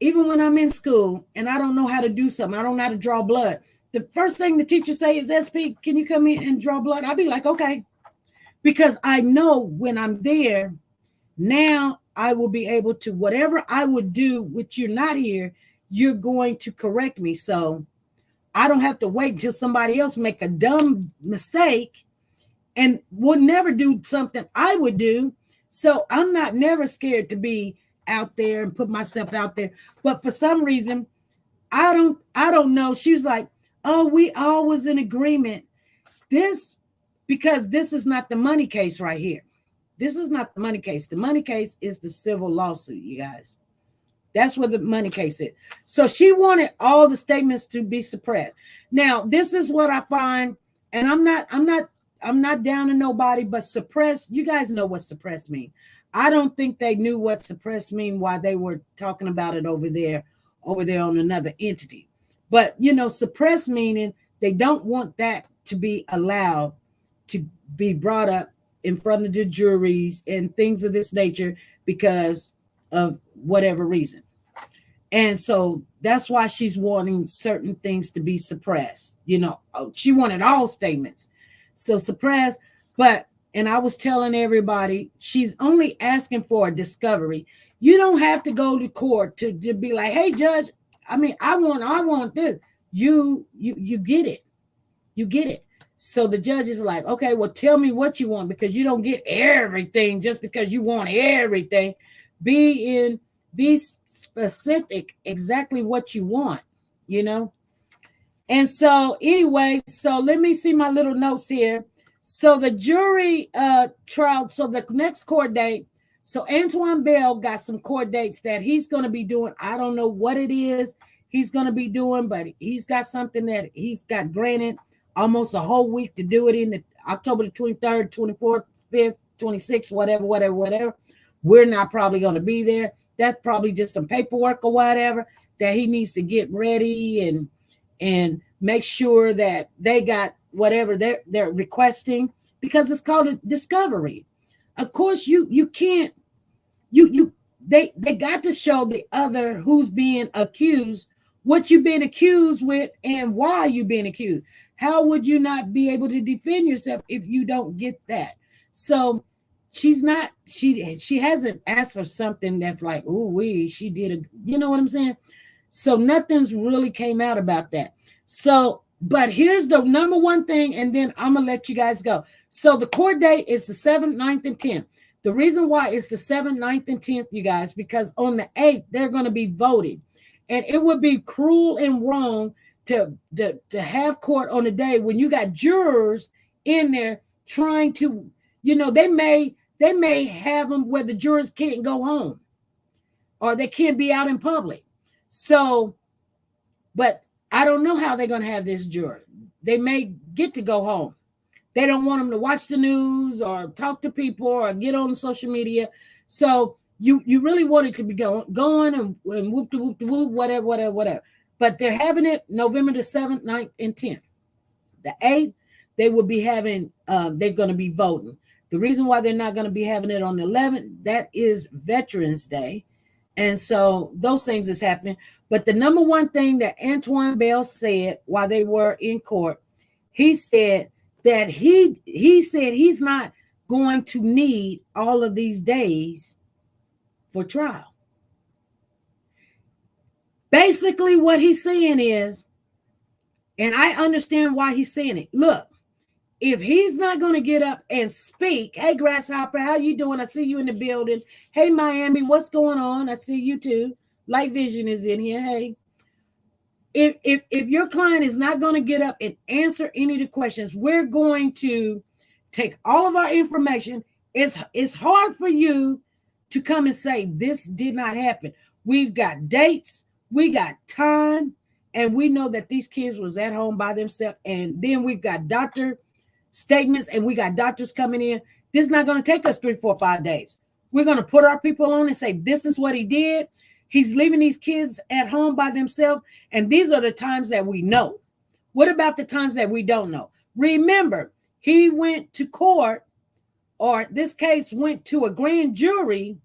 Even when I'm in school and I don't know how to do something, I don't know how to draw blood. The first thing the teacher say is, SP, can you come in and draw blood? I'll be like, okay. Because I know when I'm there, now I will be able to, whatever I would do with you not here, you're going to correct me. So I don't have to wait until somebody else make a dumb mistake and would never do something I would do. So I'm not never scared to be out there and put myself out there. But for some reason, I don't know. She was like, oh, we all was in agreement. Because this is not the money case right here. This is not the money case. The money case is the civil lawsuit, you guys. That's what the money case is. So she wanted all the statements to be suppressed. Now, this is what I find, and I'm not down to nobody, but suppressed, you guys know what suppressed mean. I don't think they knew what suppressed mean while they were talking about it over there on another entity. But suppressed meaning they don't want that to be allowed to be brought up in front of the juries and things of this nature because of whatever reason. And so that's why she's wanting certain things to be suppressed. She wanted all statements. So suppressed, and I was telling everybody, she's only asking for a discovery. You don't have to go to court to be like, hey, judge, I want this. You get it. You get it. So the judge is like, okay, well, tell me what you want, because you don't get everything just because you want everything. Be specific exactly what you want, And so anyway, so let me see my little notes here. So the jury trial, so the next court date, so Antoine Bell got some court dates that he's going to be doing. I don't know what it is he's going to be doing, but he's got something that he's got granted almost a whole week to do it in the October the 23rd, 24th, 5th, 26th, whatever. We're not probably going to be there. That's probably just some paperwork or whatever that he needs to get ready and make sure that they got whatever they're requesting, because it's called a discovery. Of course, you can't, they got to show the other who's being accused what you've been accused with and why you've been accused. How would you not be able to defend yourself if you don't get that? So she hasn't asked for something that's like, she did you know what I'm saying? So nothing's really came out about that. So, but here's the number one thing, and then I'm going to let you guys go. So the court date is the 7th, 9th, and 10th. The reason why it's the 7th, 9th, and 10th, you guys, because on the 8th, they're going to be voting. And it would be cruel and wrong to have court on a day when you got jurors in there trying to, they may have them where the jurors can't go home or they can't be out in public. So, but I don't know how they're going to have this juror. They may get to go home. They don't want them to watch the news or talk to people or get on social media. So you really want it to be going and whoop de whoop de whoop, whatever. But they're having it November the 7th, 9th, and 10th. The 8th, they will be having, they're going to be voting. The reason why they're not going to be having it on the 11th, that is Veterans Day. And so those things is happening. But the number one thing that Antoine Bell said while they were in court, he said that he said he's not going to need all of these days for trial. Basically, what he's saying is, and I understand why he's saying it. Look, if he's not going to get up and speak, hey, Grasshopper, how you doing? I see you in the building. Hey, Miami, what's going on? I see you too. Light Vision is in here. Hey, if your client is not going to get up and answer any of the questions, we're going to take all of our information. It's hard for you to come and say this did not happen. We've got dates, we got time, and we know that these kids was at home by themselves. And then we've got doctor statements and we got doctors coming in. This is not going to take us 3, 4, 5 days. We're going to put our people on and say, this is what he did. He's leaving these kids at home by themselves. And these are the times that we know. What about the times that we don't know? Remember, he went to court, or this case went to a grand jury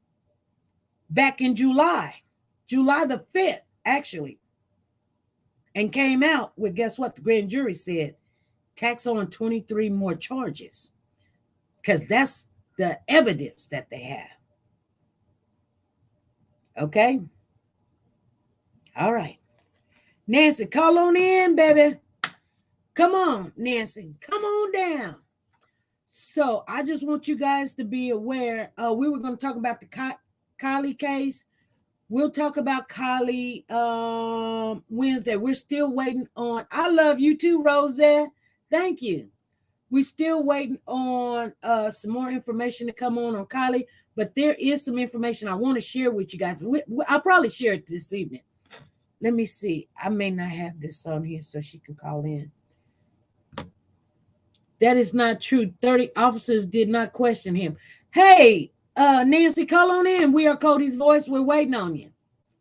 back in July the 5th, actually, and came out with, guess what? The grand jury said, tax on 23 more charges, because that's the evidence that they have. Okay. All right. Nancy, call on in, baby. Come on, Nancy. Come on down. So I just want you guys to be aware. We were going to talk about the Kylie case. We'll talk about Kylie Wednesday. We're still waiting on. I love you too, Rosette. Thank you. We still waiting on some more information to come on Kylie, but there is some information I want to share with you guys. I'll probably share it this evening. Let me see. I may not have this on here so she can call in. That is not true. 30 officers did not question him. Hey, Nancy, call on in. We are Cody's voice. We're waiting on you.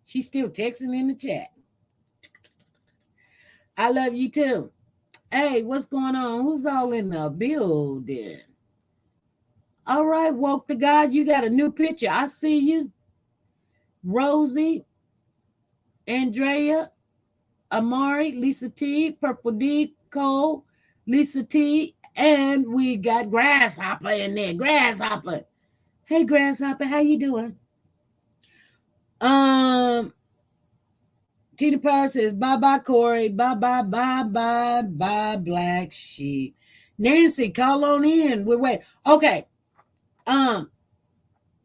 She's still texting in the chat. I love you too. Hey, what's going on? Who's all in the building? All right, Woke the God, you got a new picture. I see you. Rosie, Andrea, Amari, Lisa T, Purple D, Cole, Lisa T, and we got Grasshopper in there. Grasshopper. Hey, Grasshopper, how you doing? Tina Power says, bye-bye, Corey. Bye-bye, bye-bye, bye, Black Sheep. Nancy, call on in. We're waiting. Okay.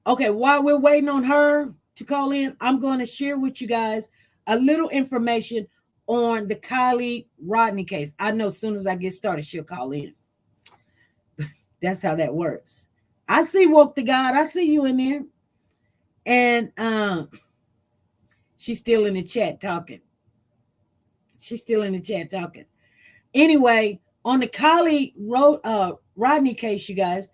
Okay, while we're waiting on her to call in, I'm going to share with you guys a little information on the Kylie Rodney case. I know as soon as I get started, she'll call in. That's how that works. I see Woke the God. I see you in there. And she's still in the chat talking. Anyway, on the Kylie Rodney case, you guys,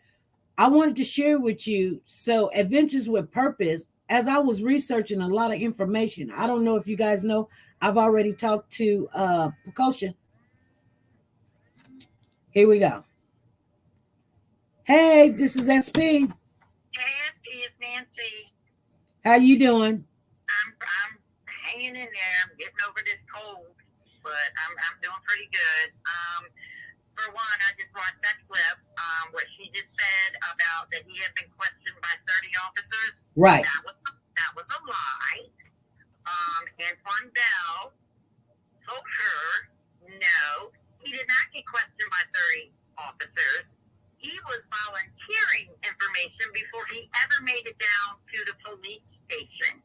I wanted to share with you. So Adventures with Purpose, as I was researching a lot of information, I don't know if you guys know, I've already talked to Petition. Here we go. Hey, this is SP. Hey, SP, it's Nancy. How you doing? I'm hanging in there. I'm getting over this cold, but I'm doing pretty good. For one, I just watched that clip, what she just said about that he had been questioned by 30 officers. Right. That was a lie. Antoine Bell told her, no, he did not get questioned by 30 officers. He was volunteering information before he ever made it down to the police station.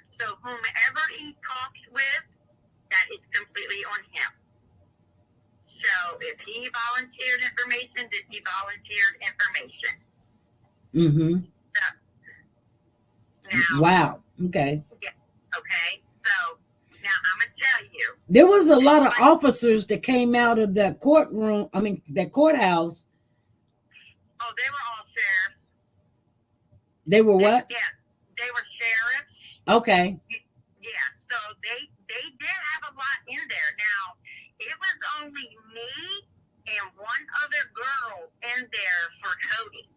So whomever he talks with, that is completely on him. So if he volunteered information, then he volunteered information. Mm-hmm. So, now, wow. Okay. Yeah, okay. So now I'm going to tell you. There was a lot of officers that came out of the courtroom. I mean, that courthouse. Oh, they were all sheriffs. They were what? Yeah, they were sheriffs. Okay. Yeah, so they did have a lot in there. Now, it was only me and one other girl in there for Cody.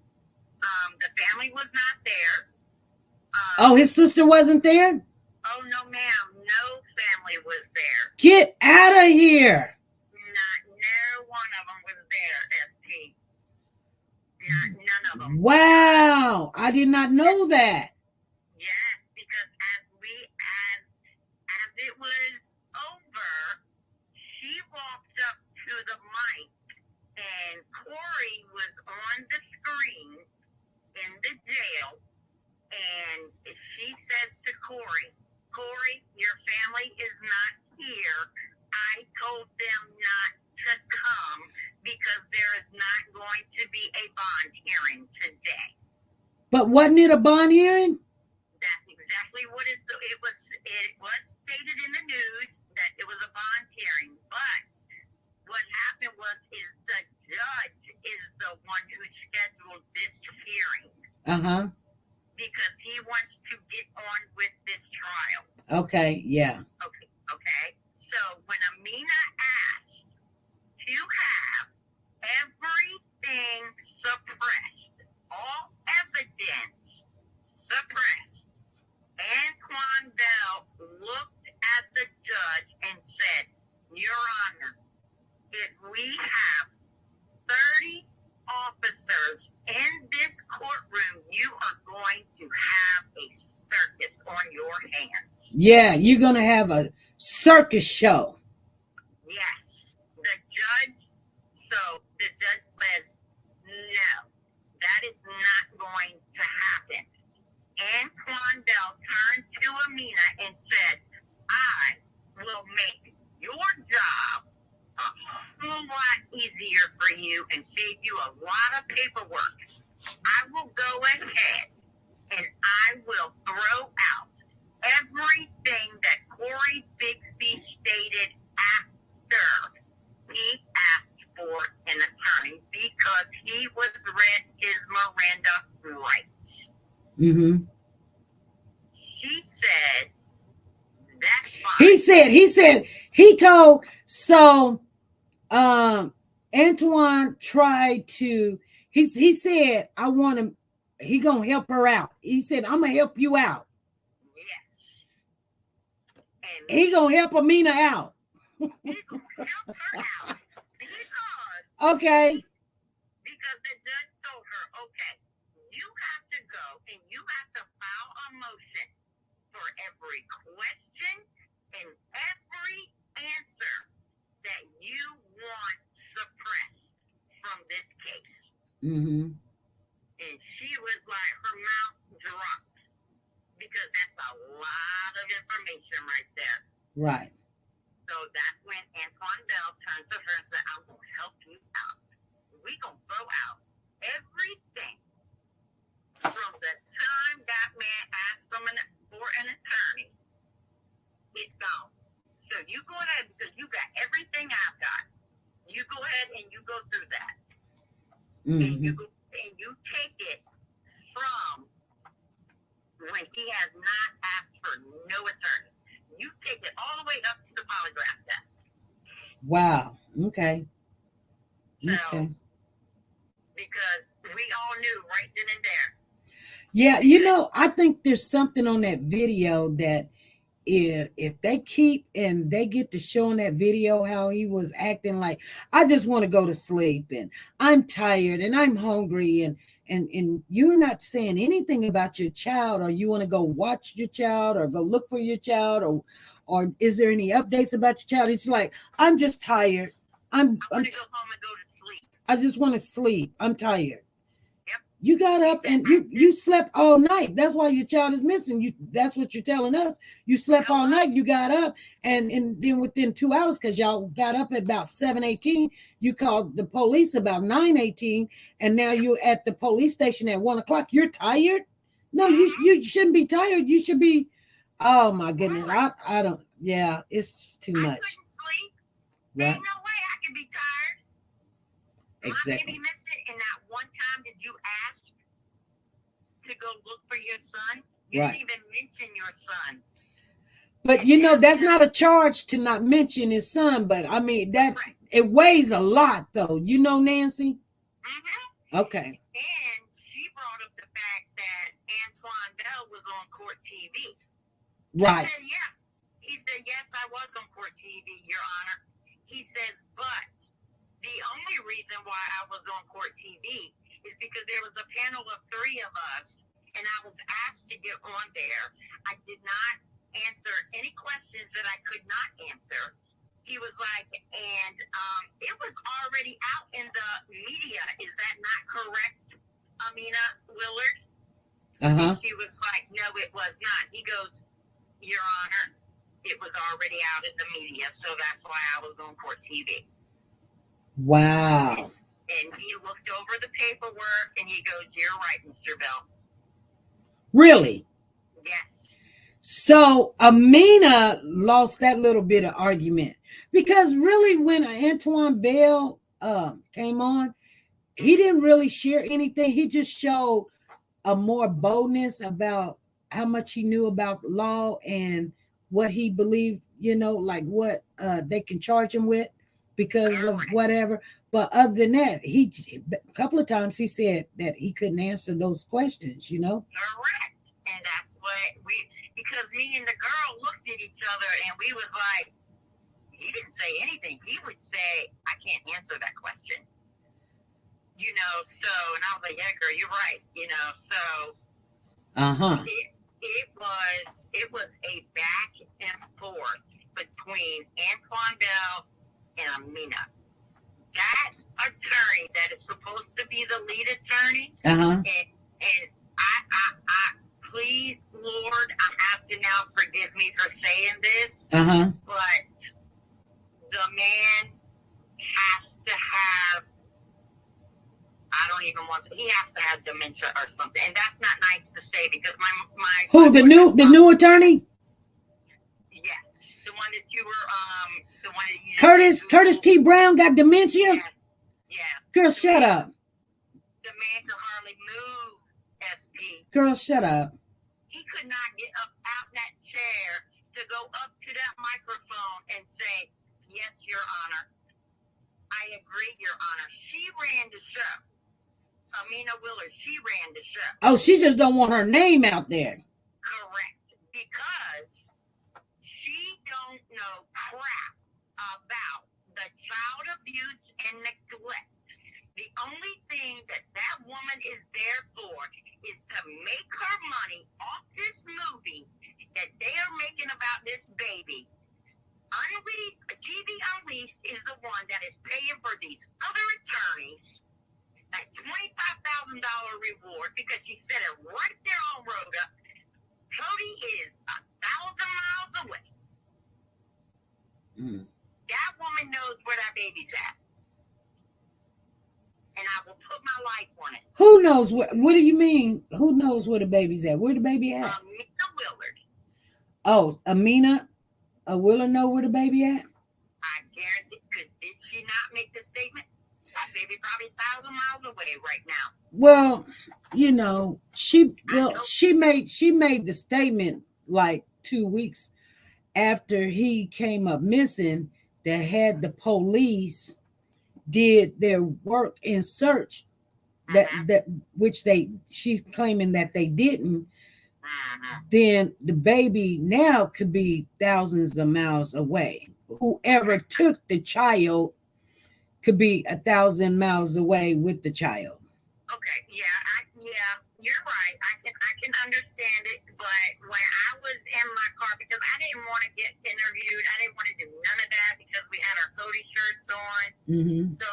The family was not there. Oh, his sister wasn't there? Oh, no, ma'am. No family was there. Get out of here. No one of them was there, SP. None of them. Wow. I did not know that. Yes, because as it was over, she walked up to the mic and Corey was on the screen in the jail, and she says to Corey, your family is not here. I told them not to come because there is not going to be a bond hearing today. But wasn't it a bond hearing? That's exactly what it was. It was stated in the news that it was a bond hearing, but what happened is the judge is the one who scheduled this hearing. Uh-huh. Because he wants to get on with this trial. Okay, yeah. Okay. So when Amina asked to have everything suppressed, all evidence suppressed, Antoine Bell looked at the judge and said, Your Honor, if we have 30 officers in this courtroom, you are going to have a circus on your hands. Yeah, you're going to have a circus show. Yes. The judge says, no, that is not going to happen. Antoine Bell turned to Amina and said, I will make your job a whole lot easier easier for you and save you a lot of paperwork, I will go ahead and I will throw out everything that Cody Bigsby stated after he asked for an attorney because he was read his Miranda rights. Mm-hmm. She said, that's fine. He told, so Antoine tried to, he said, I want him, he gonna help her out. He said, I'm gonna help you out. Yes. And He gonna help Amina out. he gonna help her out Okay. because the judge told her, okay, you have to go and you have to file a motion for every question and every answer that you want suppressed from this case. Mm-hmm. And she was like, her mouth dropped because that's a lot of information right there. Right. So that's when Antoine Bell turned to her and said, I'm going to help you out. We're going to throw out everything from the time that man asked for an attorney. It's gone. So you go ahead because you got everything I've got. You go ahead and you go through that. Mm-hmm. And you take it from when he has not asked for no attorney. You take it all the way up to the polygraph test. Wow. Okay. So, Okay. because we all knew right then and there. Yeah, you know, I think there's something on that video that if they keep and they get to showing that video how he was acting like, I just want to go to sleep and I'm tired and I'm hungry and you're not saying anything about your child, or you want to go watch your child or go look for your child, or is there any updates about your child? It's like, I'm just tired. I want to go home and go to sleep. I just want to sleep. I'm tired. Yep. You got up and you slept all night. That's why your child is missing. That's what you're telling us. You slept all night. You got up and then within 2 hours, because y'all got up at about 7:18, you called the police about 9:18, and now you're at the police station at 1 o'clock. You're tired? No, you shouldn't be tired. You should be. Oh my goodness. I don't. Yeah, it's too much. I couldn't sleep. Right. Ain't no way I could be tired. Exactly. My baby missed it, and that one time did you ask to go look for your son? You Right. didn't even mention your son. But you know, that's not a charge to not mention his son. But I mean, that it weighs a lot, though. You know, Nancy? Mm-hmm. Okay. And she brought up the fact that Antoine Bell was on Court TV. Right. He said, yeah. He said, yes, I was on Court TV, Your Honor. He says, but the only reason why I was on Court TV is because there was a panel of 3 of us, and I was asked to get on there. I did not answer any questions that I could not answer. He was like, and it was already out in the media. Is that not correct, Amina Willard? Uh-huh. And she was like, no, it was not. He goes, Your Honor, it was already out in the media, so that's why I was on Court TV. Wow. And he looked over the paperwork and he goes, you're right, Mr. Bell. Really? Yes. So Amina lost that little bit of argument, because really when Antoine Bell came on, he didn't really share anything. He just showed a more boldness about how much he knew about law and what he believed, you know, like what they can charge him with because of whatever. But other than that, a couple of times he said that he couldn't answer those questions, you know? Correct. And that's what because me and the girl looked at each other and we was like, he didn't say anything. He would say, I can't answer that question. You know, so, and I was like, yeah, girl, you're right. You know, so. Uh-huh. It was a back and forth between Antoine Bell and Amina. That attorney that is supposed to be the lead attorney, uh-huh. and I please, Lord, I'm asking now, forgive me for saying this, uh-huh. but the man has to have even wants. He has to have dementia or something, and that's not nice to say because my Who, the new attorney? Yes, the one that you were the one that you Curtis T. Brown got dementia? Yes. Girl, shut up. The man could hardly move, SP. Girl, shut up. He could not get up out that chair to go up to that microphone and say, "Yes, Your Honor. I agree, Your Honor." She ran the show. Amina Willard, she ran the show. Oh, she just don't want her name out there. Correct. Because she don't know crap about the child abuse and neglect. The only thing that woman is there for is to make her money off this movie that they are making about this baby. TV Unleashed is the one that is paying for these other attorneys that $25,000 reward because she said it right there on Rhoda. Cody is 1,000 miles away. That woman knows where that baby's at. And I will put my life on it. Who knows what do you mean? Who knows where the baby's at? Where the baby at? Amina Willard. Oh, Amina Willard know where the baby at? I guarantee, because did she not make the statement? That baby probably 1,000 miles away right now. Well, you know, she made the statement like 2 weeks after he came up missing that had the police did their work in search she's claiming that they didn't. Then the baby now could be thousands of miles away. Whoever took the child could be 1,000 miles away with the child. Okay, yeah, you're right. I can understand it, but when I was in my car, because I didn't want to get interviewed, I didn't want to do none of that because we had our Cody shirts on. So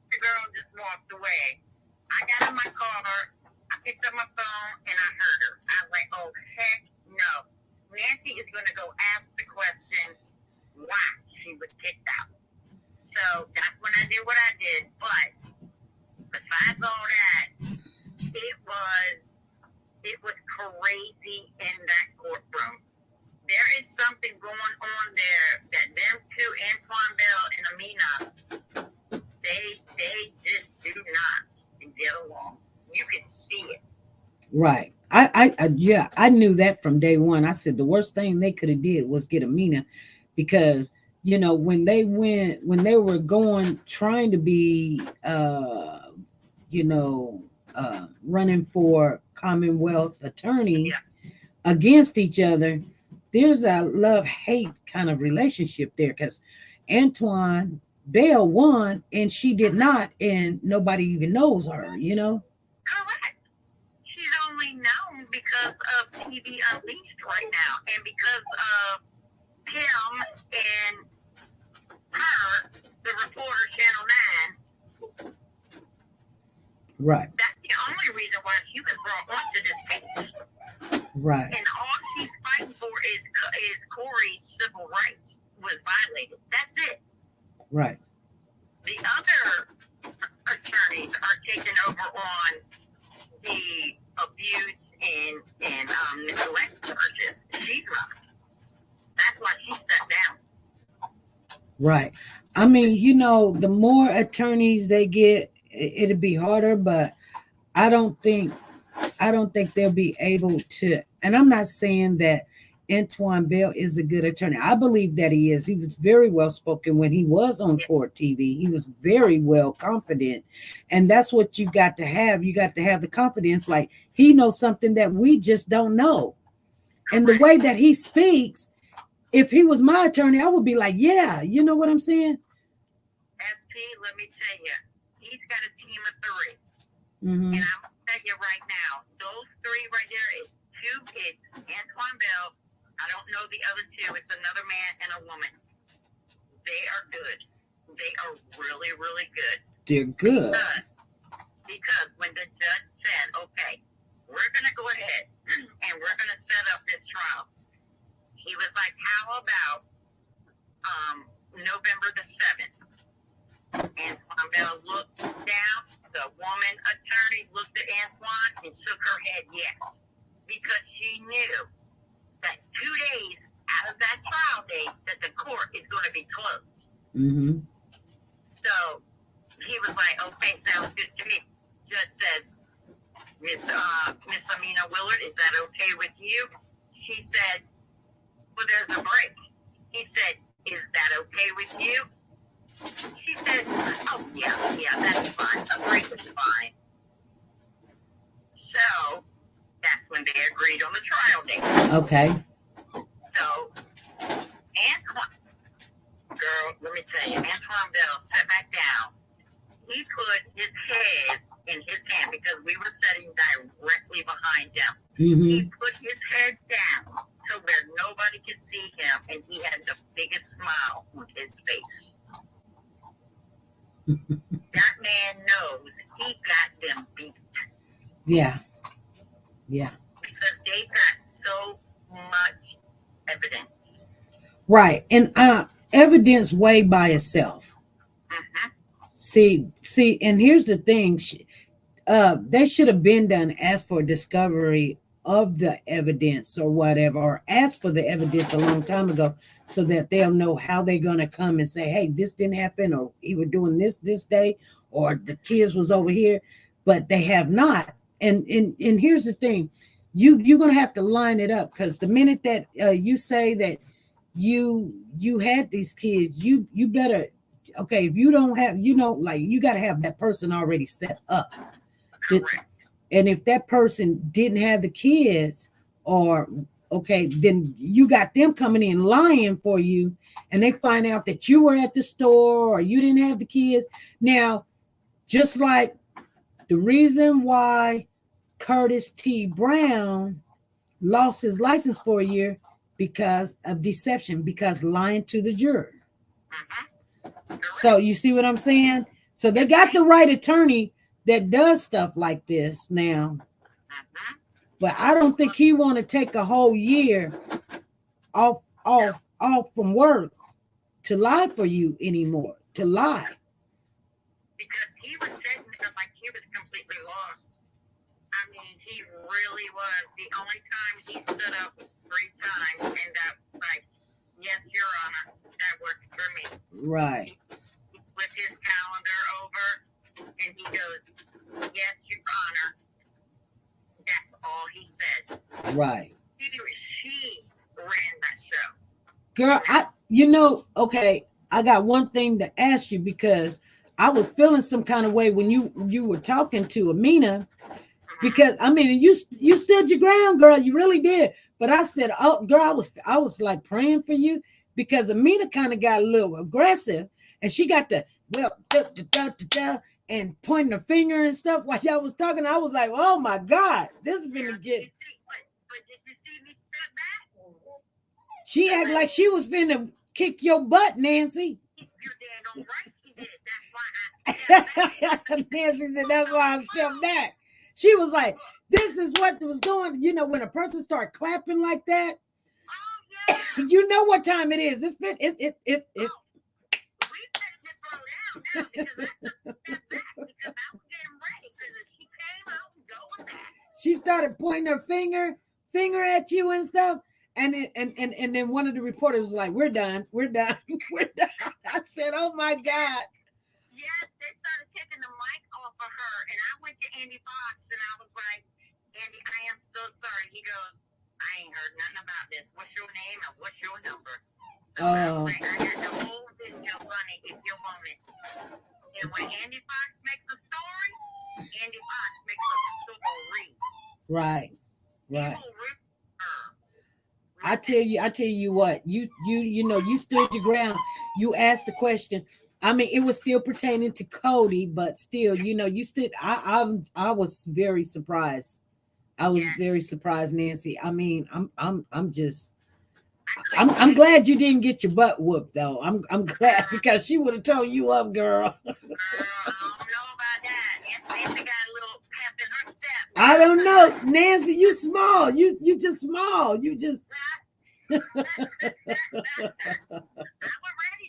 the girl just walked away. I got in my car, I picked up my phone, and I heard her. I was like, oh, heck no. Nancy is going to go ask the question why she was kicked out. So that's when I did what I did. But besides all that, it was crazy in that courtroom. There is something going on there that them two, Antoine Bell and Amina, they just do not get along. You can see it. Right. I knew that from day one. I said the worst thing they could have did was get Amina, because you know when they were trying to be running for Commonwealth attorney against each other, there's a love-hate kind of relationship there, because Antoine Bell won and she did not, and nobody even knows her, Correct. She's only known because of TV Unleashed right now, and because of him and her, the reporter, Channel 9. Right. That's the only reason why she was brought onto this case. Right. And all she's fighting for is Corey's civil rights was violated. That's it. Right. The other attorneys are taking over on the abuse and neglect charges. She's not. That's why she stepped down. Right. I mean, the more attorneys they get, it'll be harder, but I don't think they'll be able to. And I'm not saying that Antoine Bell is a good attorney. I believe that he is. He was very well spoken when he was on Court TV. He was very well confident. And that's what you got to have. You got to have the confidence. Like, he knows something that we just don't know. And the way that he speaks, if he was my attorney, I would be like, yeah, you know what I'm saying? SP, let me tell you, he's got a team of 3. Mm-hmm. And I'm going to tell you right now, those 3 right there is 2 kids, Antoine Bell. I don't know the other 2. It's another man and a woman. They are good. They are really, really good. They're good. Because when the judge said, okay, we're going to go ahead and we're going to set up this trial, he was like, how about November the 7th? Antoine Bell looked down. The woman attorney shook her head yes, because she knew that 2 days out of that trial date that the court is going to be closed. Mm-hmm. So he was like, okay, sounds good to me. Judge says, Miss Amina Willard, is that okay with you? She said, well, there's a break. He said, is that okay with you? She said, oh, yeah, that's fine. A break is fine. So that's when they agreed on the trial date. Okay. So Antoine, girl, let me tell you, Antoine Bell sat back down. He put his head in his hand because we were sitting directly behind him. Mm-hmm. He put his head down to where nobody could see him, and he had the biggest smile on his face. That man knows he got them beat. Yeah. Yeah. Because they got so much evidence. Right. And evidence weighed by itself. Mm-hmm. See, and here's the thing. They should have been done, asked for discovery of the evidence or whatever, or asked for the evidence a long time ago so that they'll know how they're going to come and say, hey, this didn't happen, or he was doing this day, or the kids was over here, but they have not. And here's the thing. You're going to have to line it up, because the minute that you say that you had these kids, you better, okay, if you don't have, like, you got to have that person already set up. And if that person didn't have the kids, or okay, then you got them coming in lying for you, and they find out that you were at the store or you didn't have the kids. Now, just like the reason why Curtis T. Brown lost his license for a year because of deception, because lying to the juror. So you see what I'm saying? So they got the right attorney that does stuff like this now. But I don't think he want to take a whole year off from work to lie for you anymore, to lie. Because he was sitting there like he was completely lost. I mean, he really was. The only time he stood up 3 times and that, like, yes, Your Honor, that works for me. Right. With his calendar over, and he goes, yes, Your Honor. That's all he said. Right. She ran that show. Girl, okay, I got one thing to ask you, because I was feeling some kind of way when you were talking to Amina, because I mean, you stood your ground, girl. You really did. But I said, oh, girl, I was like praying for you, because Amina kind of got a little aggressive, and she got the and pointing her finger and stuff while y'all was talking. I was like, oh my God, this is gonna get. But did you see me step back? She acted like she was finna kick your butt, Nancy. You're dead on right. She did. That's why I stepped back. Nancy said, that's why I stepped back. She was like, this is what was going, when a person start clapping like that, Oh, yeah. you know what time it is. It's been, it. We better just throw down now, because I took a step back because I was getting ready. Because if she came out and go with that. She started pointing her finger at you and stuff. And then one of the reporters was like, we're done. I said, oh my God. Yes, they started taking the mic off of her. And I went to Andy Fox and I was like, Andy, I am so sorry. He goes, I ain't heard nothing about this. What's your name and what's your number? So I was like, I got the whole video running if you want it. And when Andy Fox makes a story, Andy Fox makes a story. Right. People rip her. I tell you what, you stood your ground. You asked the question. I mean, it was still pertaining to Cody, but still, you stood. I was very surprised. I was very surprised, Nancy. I mean, I'm glad you didn't get your butt whooped, though. I'm glad, because she would have told you up, girl. I don't know about that. Nancy got a little pep in her step. I don't know, Nancy. You small. You just small. You just. I was ready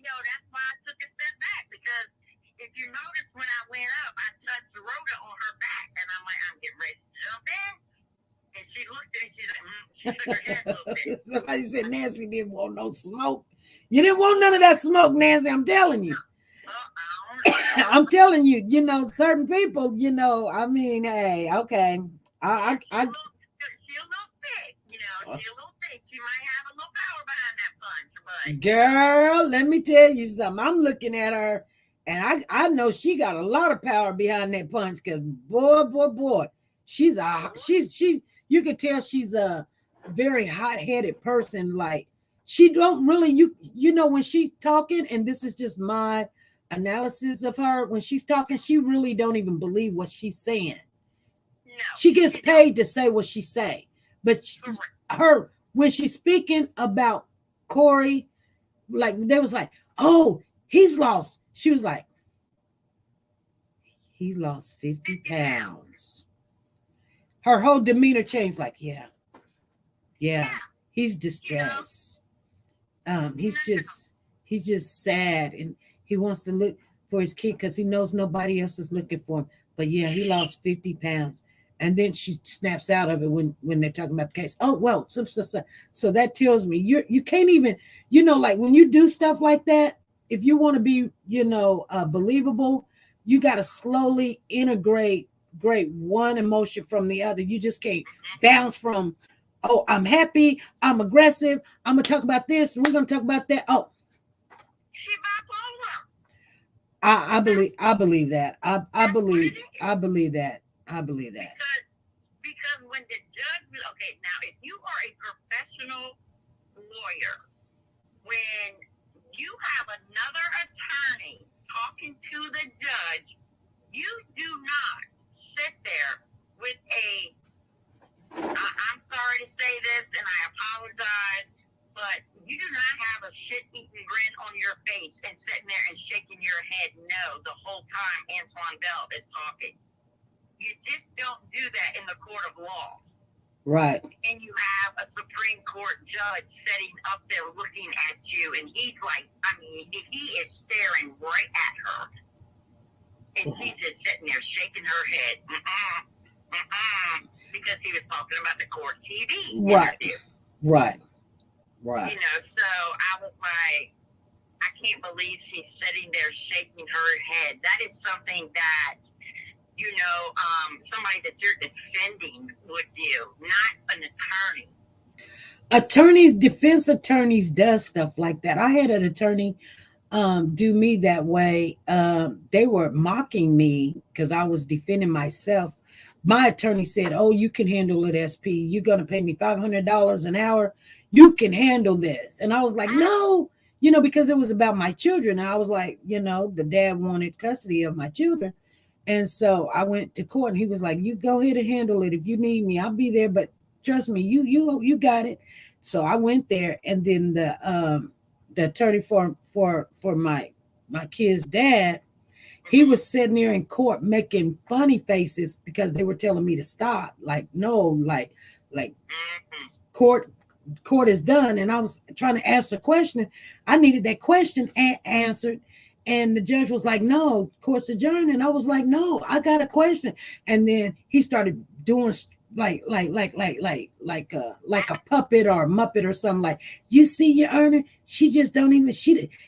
though. That's why I took a step back, because if you notice when I went up, I touched Rhoda on her back, and I'm like, I'm getting ready to jump in shook her head a little bit. Somebody said Nancy didn't want no smoke. You didn't want none of that smoke, Nancy. I'm telling you. I'm telling you, you know, certain people, you know, I mean, hey, okay. She's a little thick, you know, she's a little thick. She might have a little power behind that punch, but Girl, let me tell you something. I'm looking at her and I know she got a lot of power behind that punch because boy, she's you can tell she's a very hot-headed person. Like she don't really, you know, when she's talking, and this is just my analysis of her, when she's talking, she really don't even believe what she's saying. no, She gets paid to say what she say, but her when she's speaking about Corey, like they was like, oh, he's lost. She was like, he lost 50 pounds. Her whole demeanor changed. Like, yeah, he's distressed. He's just sad, and he wants to look for his kid because he knows nobody else is looking for him. But yeah, he lost 50 pounds. And then she snaps out of it when they're talking about the case. Oh, well, so that tells me you can't even, you know, like when you do stuff like that, if you want to be, you know, believable, you got to slowly integrate one emotion from the other. You just can't bounce from, oh, I'm happy, I'm aggressive, I'm going to talk about this, we're going to talk about that. Oh, she bipolar. I believe that. I believe that. Because when the judge, okay, now if you are a professional lawyer, when you have another attorney talking to the judge, you do not sit there with I'm sorry to say this and I apologize, but you do not have a shit-eating grin on your face and sitting there and shaking your head no the whole time Antoine Bell is talking. You just don't do that in the court of law. Right. And you have a Supreme Court judge sitting up there looking at you, and he's like, I mean, he is staring right at her. And she's just sitting there shaking her head. Because he was talking about the court TV interview. Right. You know, so I was like, I can't believe she's sitting there shaking her head. That is something that, you know, somebody that you're defending would do, not an attorney. Defense attorneys does stuff like that. I had an attorney do me that way. They were mocking me because I was defending myself. My attorney said, oh, you can handle it, SP. You're going to pay me $500 an hour. You can handle this. And I was like, no, you know, because it was about my children. And I was like, you know, the dad wanted custody of my children. And so I went to court and he was like, you go ahead and handle it. If you need me, I'll be there. But trust me, you got it. So I went there, and then the attorney for my kid's dad, he was sitting there in court making funny faces because they were telling me to stop. Like, no, like court is done. And I was trying to ask a question. I needed that question answered. And the judge was like, no, court's adjourned. And I was like, no, I got a question. And then he started doing like a puppet or a muppet or something, like, you see your earner, she just don't even,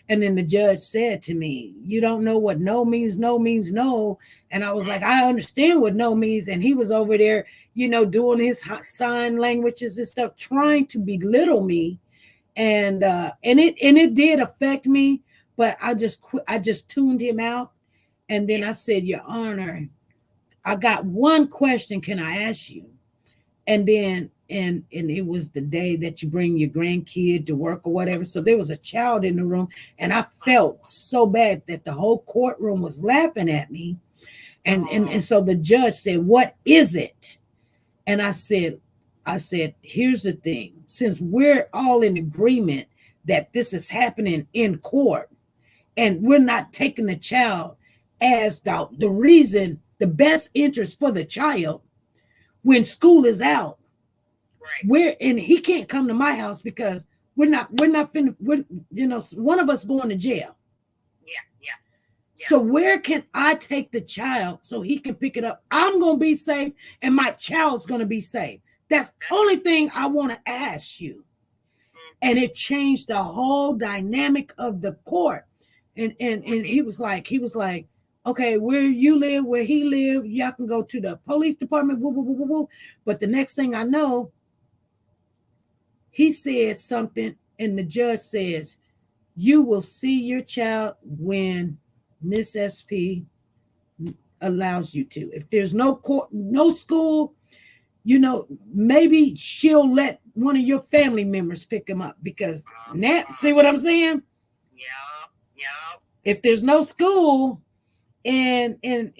and then the judge said to me, you don't know what no means no. And I was like, I understand what no means. And he was over there, you know, doing his sign languages and stuff, trying to belittle me. And it did affect me, but I just tuned him out. And then I said, Your Honor, I got one question. Can I ask you? And then, and it was the day that you bring your grandkid to work or whatever. So there was a child in the room, and I felt so bad that the whole courtroom was laughing at me. And so the judge said, what is it? And I said, here's the thing. Since we're all in agreement that this is happening in court, and we're not taking the child as the reason, the best interest for the child when school is out, right? And he can't come to my house because we're not one of us going to jail. Yeah. So where can I take the child so he can pick it up? I'm going to be safe and my child's going to be safe. That's the only thing I want to ask you. And it changed the whole dynamic of the court. And he was like, okay, where you live, where he live, y'all can go to the police department. Woo, woo, woo, woo, woo. But the next thing I know, he said something, and the judge says, you will see your child when Miss SP allows you to. If there's no court, no school, maybe she'll let one of your family members pick him up, because now, see what I'm saying? Yeah. If there's no school and you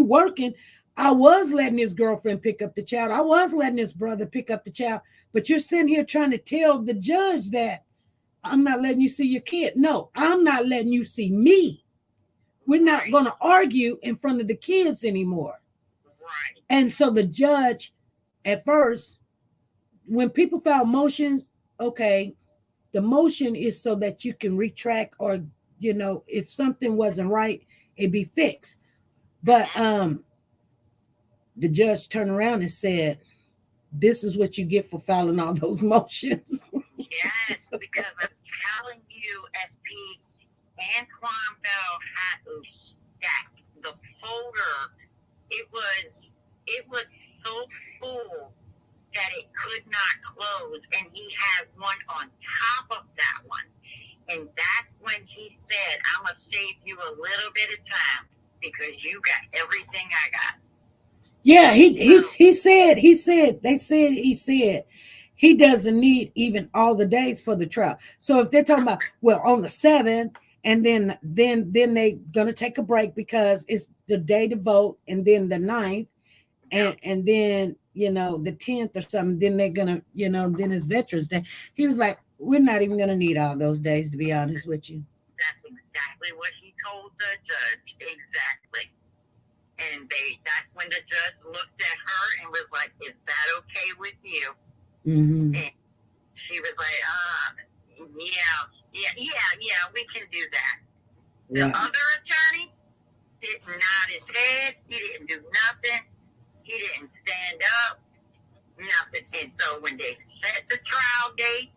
working, I was letting his girlfriend pick up the child. I was letting his brother pick up the child. But you're sitting here trying to tell the judge that I'm not letting you see your kid. No, I'm not letting you see me. We're not going to argue in front of the kids anymore. Right. And so the judge, at first, when people file motions, okay, the motion is so that you can retract, or, if something wasn't right, it'd be fixed. But the judge turned around and said, this is what you get for filing all those motions. Yes, because I'm telling you, SP, Antoine Bell had to stack the folder. It was so full that it could not close, and he had one on top of that one. And that's when he said, I'm going to save you a little bit of time because you got everything I got. Yeah, he said he doesn't need even all the days for the trial. So if they're talking about, well, on the 7th, and then they gonna take a break because it's the day to vote, and then the 9th, and then the 10th or something, then they're gonna, then it's Veterans Day. He was like, we're not even gonna need all those days, to be honest with you. That's exactly what he told the judge. Exactly. And that's when the judge looked at her and was like, is that okay with you? Mm-hmm. And she was like, yeah, we can do that. The other attorney didn't nod his head. He didn't do nothing. He didn't stand up. Nothing. And so when they set the trial date,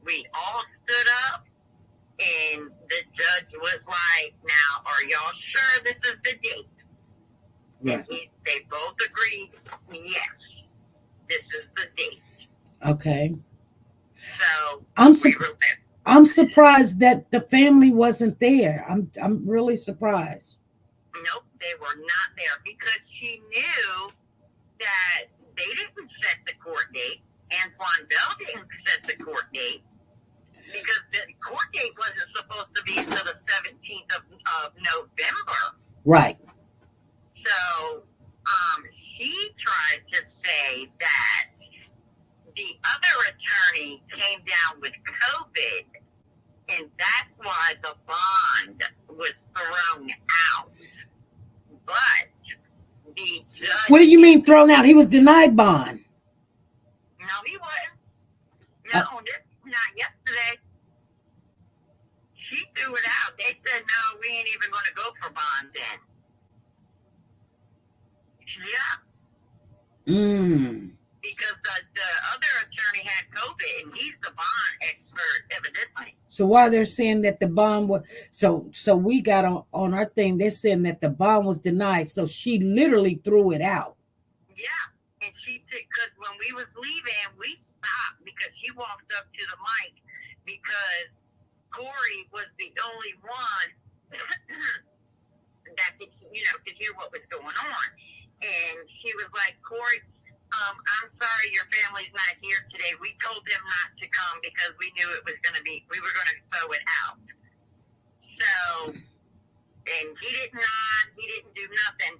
we all stood up, and the judge was like, now, are y'all sure this is the date? Right. And they both agreed, yes, this is the date. Okay. So I'm surprised that the family wasn't there. I'm really surprised. Nope, they were not there because she knew that they didn't set the court date. Antoine Bell didn't set the court date because the court date wasn't supposed to be until the 17th of November. Right. So she tried to say that the other attorney came down with COVID, and that's why the bond was thrown out. But the judge... What do you mean thrown out? He was denied bond. No, he wasn't. Not yesterday. She threw it out. They said, no, we ain't even going to go for bond then. Yeah. Because the other attorney had COVID, and he's the bond expert, evidently. So while they're saying that the bond was, so we got on our thing, they're saying that the bond was denied. So she literally threw it out. Yeah. And she said, because when we was leaving, we stopped because she walked up to the mic because Corey was the only one that could, could hear what was going on. And she was like, Corey, I'm sorry your family's not here today. We told them not to come because we knew it was going to be, we were going to throw it out. So, and he didn't nod, he didn't do nothing.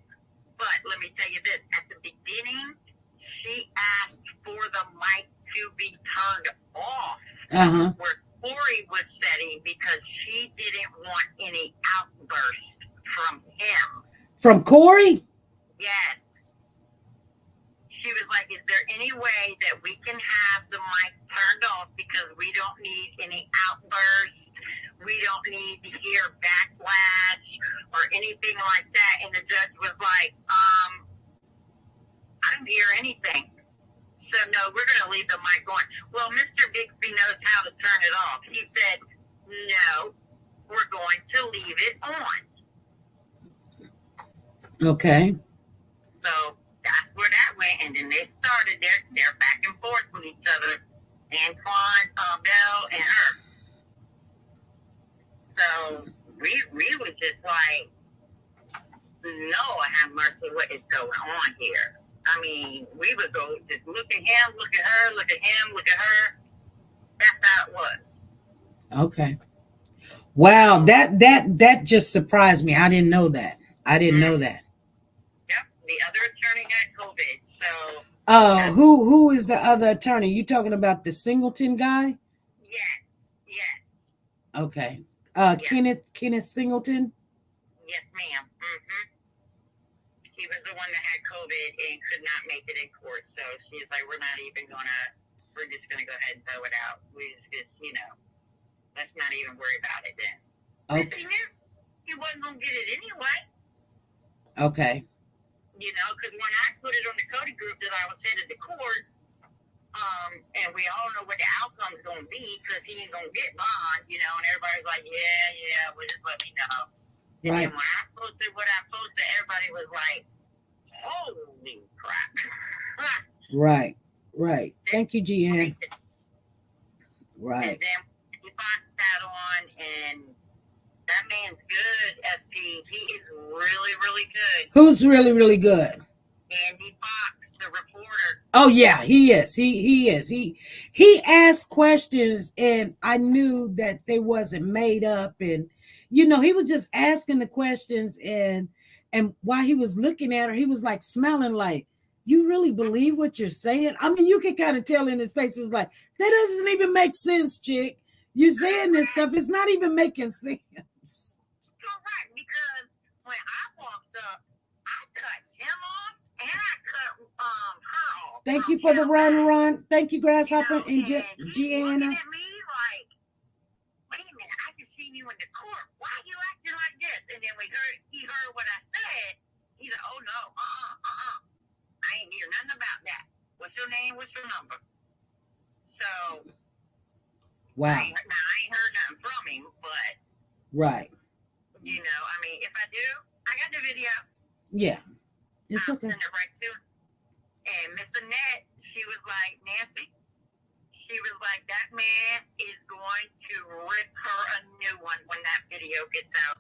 But let me tell you this, at the beginning, she asked for the mic to be turned off where Corey was sitting because she didn't want any outburst from him. From Corey? Yes. She was like, is there any way that we can have the mic turned off because we don't need any outbursts, we don't need to hear backlash or anything like that? And the judge was like, I hear anything. So, no, we're going to leave the mic on. Well, Mr. Bigsby knows how to turn it off. He said, no, we're going to leave it on. Okay. So, that's where that went. And then they started their back and forth with each other. Antoine, Bell, and her. So, we was just like, Lord have mercy, what is going on here? I mean, we would go just look at him, look at her, look at him, look at her. That's how it was. Okay. Wow, that just surprised me. I didn't know that. Yep. The other attorney had COVID, so. Who is the other attorney? You talking about the Singleton guy? Yes. Okay. Yes. Kenneth Singleton. Yes, ma'am. Mm-hmm. He was the one that had COVID and could not make it in court. So she's like, we're just gonna go ahead and throw it out. We just let's not even worry about it then. Okay. He knew he wasn't gonna get it anyway. Okay. Because when I put it on the Cody group that I was headed to court, and we all know what the outcome's gonna be because he ain't gonna get bond, and everybody's like, yeah, well, just let me know. And Right. then when I posted what I posted, everybody was like, holy crap. Right. Thank you, GN. Right. And then he foxed that on, and that man's good, SP. He is really, really good. Who's really, really good? Andy Fox, the reporter. Oh yeah, he is. He is. He asked questions, and I knew that they wasn't made up, and he was just asking the questions, and while he was looking at her, he was like smiling, like, you really believe what you're saying? I mean, you can kind of tell in his face, it's like, that doesn't even make sense, chick. You saying this stuff, it's not even making sense. Correct, because when I walked up, I cut him off and I cut her off. Thank you for the run. Thank you, Grasshopper and He's Gianna. looking at me like, wait a minute, I just seen you in the court. Why are you acting like this? And then when he heard what I said, he's like, oh no, I ain't hear nothing about that. What's your name? What's your number? So, Wow. I ain't heard nothing from him, but Right. I mean, if I do, I got the video. Yeah. It's I'll okay. send it right to him. And Miss Shenette, she was like, Nancy, she was like, that man is going to rip her a new one when that video gets out.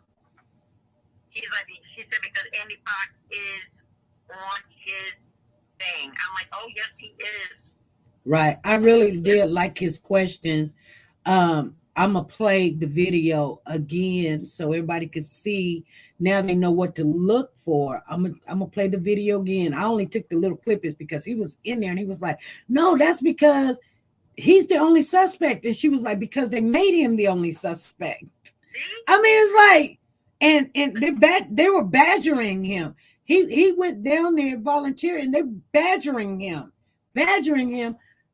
She said, because Andy Fox is on his thing. I'm like, oh, yes, he is. Right. I really did like his questions. I'm going to play the video again so everybody can see. Now they know what to look for. I'm going to play the video again. I only took the little clippings because he was in there and he was like, no, that's because he's the only suspect. And she was like, because they made him the only suspect. I mean, it's like, and they were badgering him. He went down there volunteering. They're badgering him.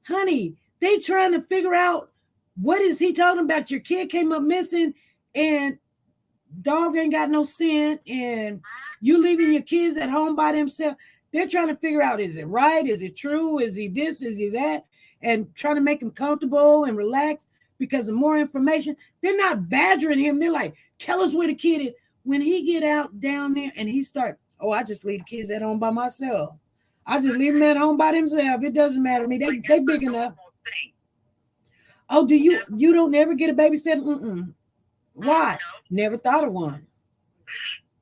Honey, they trying to figure out what is he talking about? Your kid came up missing and dog ain't got no scent and you leaving your kids at home by themselves. They're trying to figure out, is it right? Is it true? Is he this? Is he that? And trying to make him comfortable and relax because of more information. They're not badgering him. They're like, tell us where the kid is. When he get out down there and he start, I just leave the kids at home by myself. I just leave them at home by themselves. It doesn't matter to me. They big enough. Oh, do you don't ever get a babysitter? Mm-mm. Why? Never thought of one.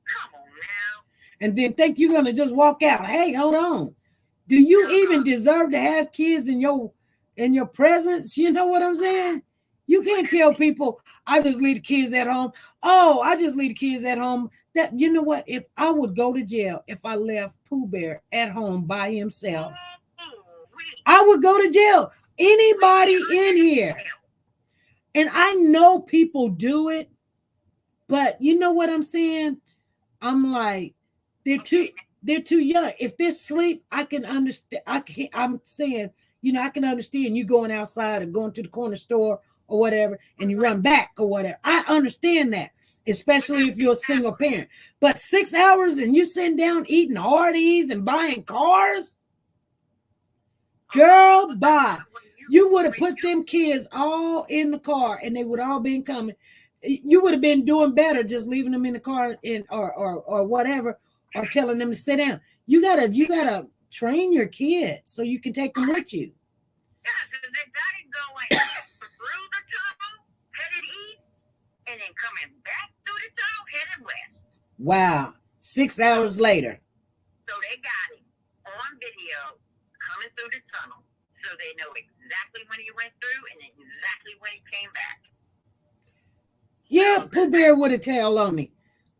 Come on now. And then think you're gonna just walk out. Hey, hold on. Do you even deserve to have kids in your presence? You know what I'm saying? You can't tell people I just leave the kids at home. Oh, I just leave the kids at home. That, you know what? If I would go to jail if I left Pooh Bear at home by himself, I would go to jail. Anybody in here. And I know people do it, but you know what I'm saying? I'm like, they're too young. If they're asleep, I can understand. I'm saying, I can understand you going outside or going to the corner store or whatever, and you run back or whatever. I understand that, especially if you're a single parent. But 6 hours and you sitting down eating Hardee's and buying cars? Girl, bye. You would have put them kids all in the car and they would all been coming. You would have been doing better just leaving them in the car or whatever, or telling them to sit down. You gotta train your kids so you can take them with you. Yeah, because they got it going through the tunnel, headed east, and then coming back through the tunnel, headed west. Wow. 6 hours later. So they got him on video coming through the tunnel. So they know exactly when he went through and exactly when he came back. Yeah, Pooh Bear would have tailed on me.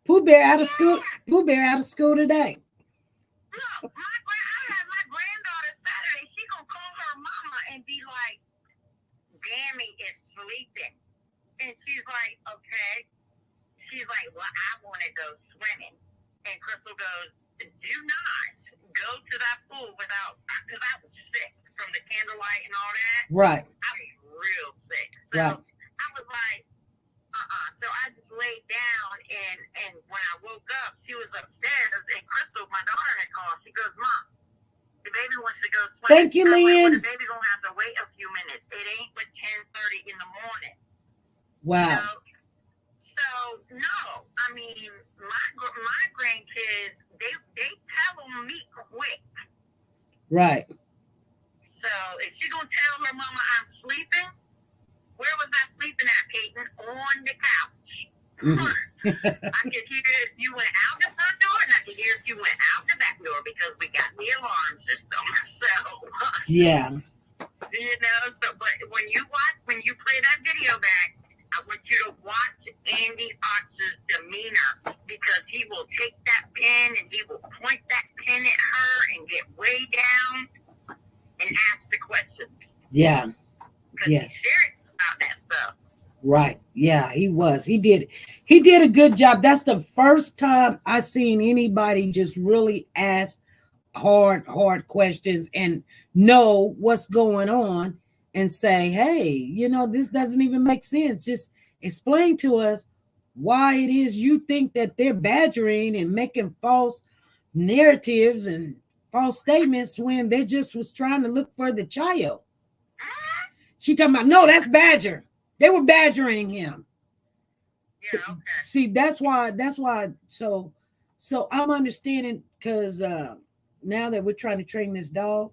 Pooh Bear out of school. Pooh Bear out of school today. Look, I had my granddaughter Saturday. She gonna call her mama and be like, "Gammy is sleeping," and she's like, "Okay." She's like, "Well, I want to go swimming," and Crystal goes, "Do not go to that pool without," because I was sick from the candlelight and all that. Right. I was real sick, so Right. I was like, So I just laid down, and when I woke up, she was upstairs, and Crystal, my daughter, had called. She goes, "Mom, the baby wants to go swim." Thank you, I went, Lynn. "Well, the baby gonna have to wait a few minutes. It ain't but 10:30 in the morning." Wow. So no, I mean my grandkids, they tell me quick. Right. So if she gonna tell her mama I'm sleeping, where was I sleeping at, Peyton? On the couch. I could hear if you went out the front door, and I could hear if you went out the back door because we got the alarm system. So Yeah. but when you play that video back, I want you to watch Andy Ox's demeanor, because he will take that pen and he will point that pen at her and get way down and ask the questions. Yeah. Because he's serious about that stuff. Right. Yeah, he was. He did a good job. That's the first time I seen anybody just really ask hard questions and know what's going on and say, "Hey, this doesn't even make sense. Just explain to us why it is you think that they're badgering and making false narratives and false statements when they just was trying to look for the child." She talking about, "No, that's badger. They were badgering him." Yeah, okay. See, that's why. So I'm understanding, because now that we're trying to train this dog,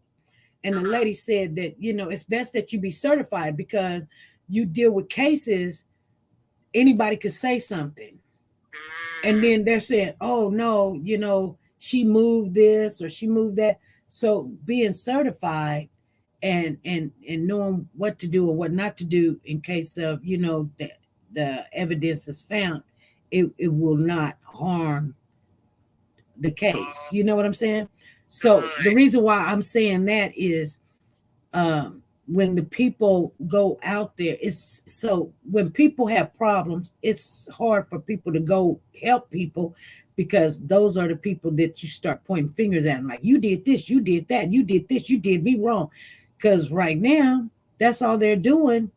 and the lady said that, it's best that you be certified, because you deal with cases, anybody could say something. And then they're saying, "Oh no, she moved this or she moved that." So being certified and knowing what to do or what not to do in case of, the evidence is found, it will not harm the case. You know what I'm saying? So the reason why I'm saying that is, when the people go out there, when people have problems, it's hard for people to go help people, because those are the people that you start pointing fingers at, like, "You did this, you did that, you did this, you did me wrong." Because right now, that's all they're doing,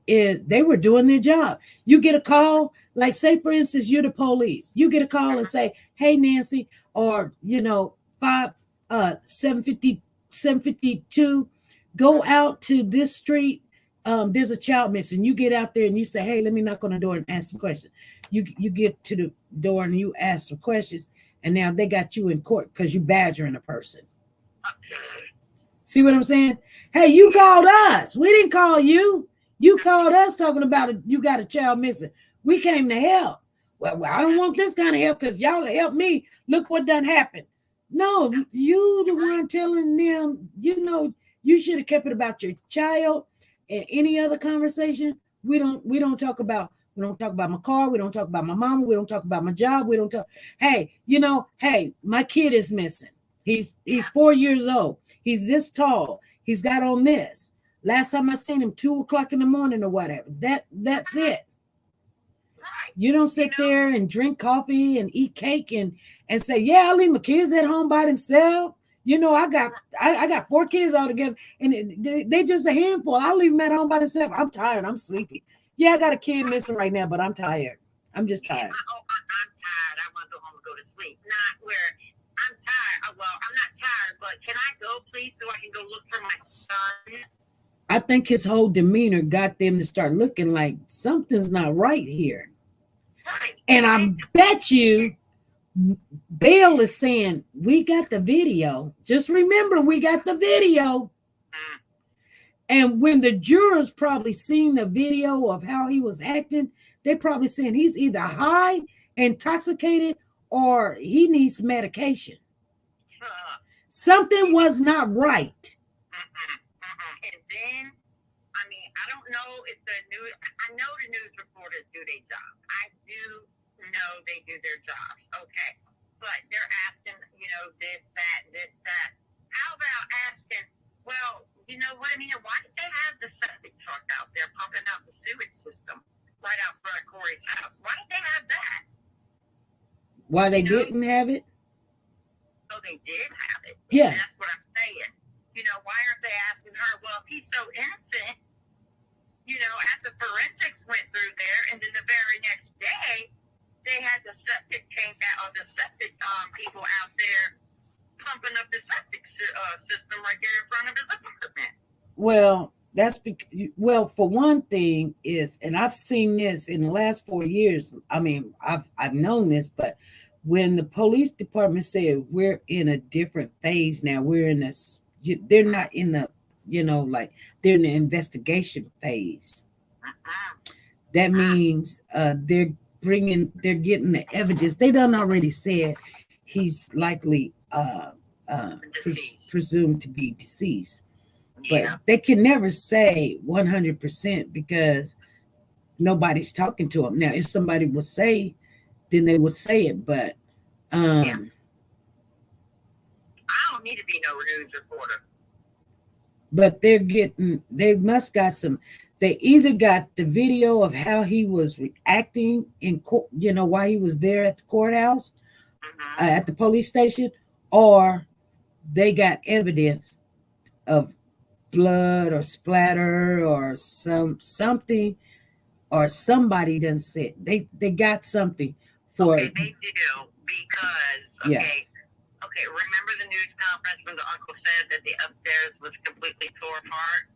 is they were doing their job. You get a call, like, say for instance, you're the police. You get a call and say, "Hey, Nancy," or 752, go out to this street. There's a child missing. You get out there and you say, "Hey, let me knock on the door and ask some questions." You get to the door and you ask some questions, and now they got you in court because you badgering a person. See what I'm saying? Hey, you called us. We didn't call you. You called us talking about it. You got a child missing. We came to help. Well, I don't want this kind of help because y'all help me. Look what done happened. No, you the one telling them, you should have kept it about your child. And any other conversation, we don't talk about my car. We don't talk about my mama. We don't talk about my job. We don't talk. Hey, my kid is missing. He's 4 years old. He's this tall. He's got on this. Last time I seen him, 2:00 in the morning or whatever. That's it. You don't sit there and drink coffee and eat cake and say, "Yeah, I'll leave my kids at home by themselves." I got 4 kids all together, and they just a handful. I'll leave them at home by themselves. I'm tired. I'm sleepy. Yeah, I got a kid missing right now, but I'm tired. I'm just tired. I'm tired. I want to go home and go to sleep. Not where I'm tired. Well, I'm not tired, but can I go, please? so I can go look for my son. I think his whole demeanor got them to start looking like something's not right here. Right. And I bet you Bill is saying, we got the video. Just remember, we got the video. And when the jurors probably seen the video of how he was acting, they probably saying he's either high, intoxicated, or he needs medication. Something was not right. And then, I mean, I don't know if I know the news reporters do their job. I do know they do their jobs, okay. But they're asking, this, that. How about asking, well, you know what I mean? Why did they have the septic truck out there pumping out the sewage system right out front of Corey's house? Why did they have that? Why they didn't have it? Oh, they did have it. Yeah. And that's what I'm saying. Why aren't they asking her, well, if he's so innocent, after forensics went through there, and then the very next day, they had the septic tank out, or the septic people out there pumping up the septic system right there in front of his apartment. Well, that's because, for one thing is, and I've seen this in the last 4 years. I mean, I've known this, but when the police department said we're in a different phase now, we're in this. They're not in the, like they're in the investigation phase. That means they're getting the evidence. They done already said he's likely presumed to be deceased. But they can never say 100% because nobody's talking to him. Now, if somebody would say, then they would say it. But I don't need to be no news reporter. But they must got some. They either got the video of how he was reacting in court, while he was there at the courthouse, at the police station, or they got evidence of blood or splatter or something, or somebody done said they got something for. Okay, they do because okay. Remember the news conference when the uncle said that the upstairs was completely tore apart.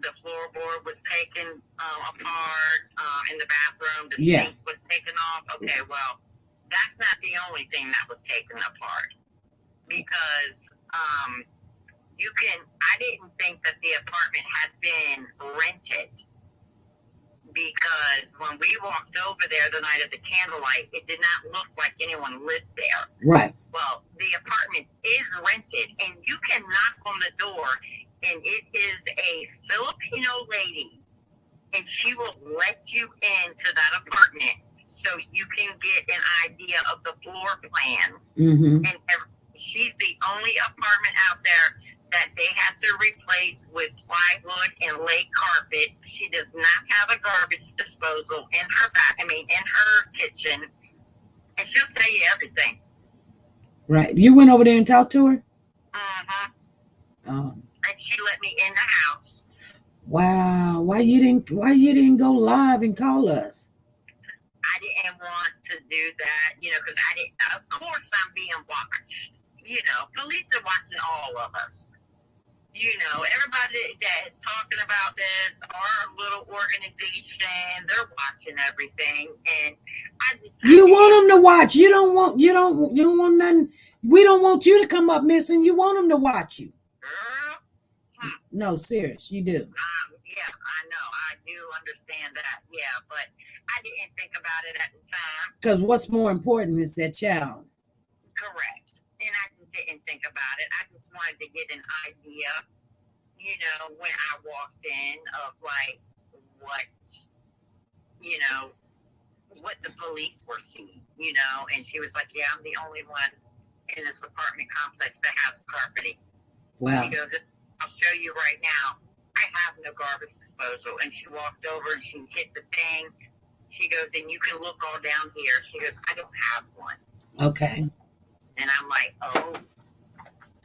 The floorboard was taken apart in the bathroom. The sink was taken off. Okay, well, that's not the only thing that was taken apart because I didn't think that the apartment had been rented because when we walked over there the night of the candlelight, it did not look like anyone lived there. Right. Well, the apartment is rented, and you can knock on the door, and it is a Filipino lady, and she will let you into that apartment so you can get an idea of the floor plan. Mm-hmm. And she's the only apartment out there that they had to replace with plywood and lay carpet. She does not have a garbage disposal in her kitchen, and she'll tell you everything. Right. You went over there and talked to her? Mm-hmm. Oh. And she let me in the house. Wow. Why you didn't go live and call us? I didn't want to do that, because of course I'm being watched. Police are watching all of us. Everybody that is talking about this, our little organization, they're watching everything. And you want them to watch. You don't want nothing. We don't want you to come up missing. You want them to watch you. Girl? No, serious. You do. Yeah, I know. I do understand that. Yeah, but I didn't think about it at the time. Because what's more important is that child. Correct. And I just didn't think about it. I just wanted to get an idea, when I walked in of like what the police were seeing, and she was like, yeah, I'm the only one in this apartment complex that has carpeting. Wow. She goes, I'll show you right now. I have no garbage disposal. And she walked over and she hit the thing. She goes, and you can look all down here. She goes, I don't have one. Okay. And I'm like, oh.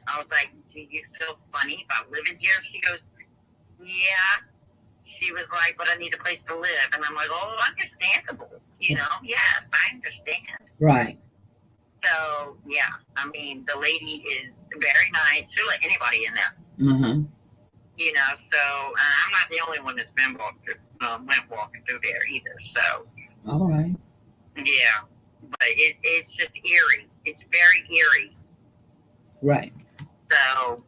I was like, do you feel funny about living here? She goes, yeah. She was like, but I need a place to live. And I'm like, oh, understandable. Yes, I understand. Right. So, yeah. I mean, the lady is very nice. She'll let anybody in there. Mm-hmm. You know, so I'm not the only one that's been went walking through there either. So, All right. yeah, but it's just eerie. It's very eerie. Right. So,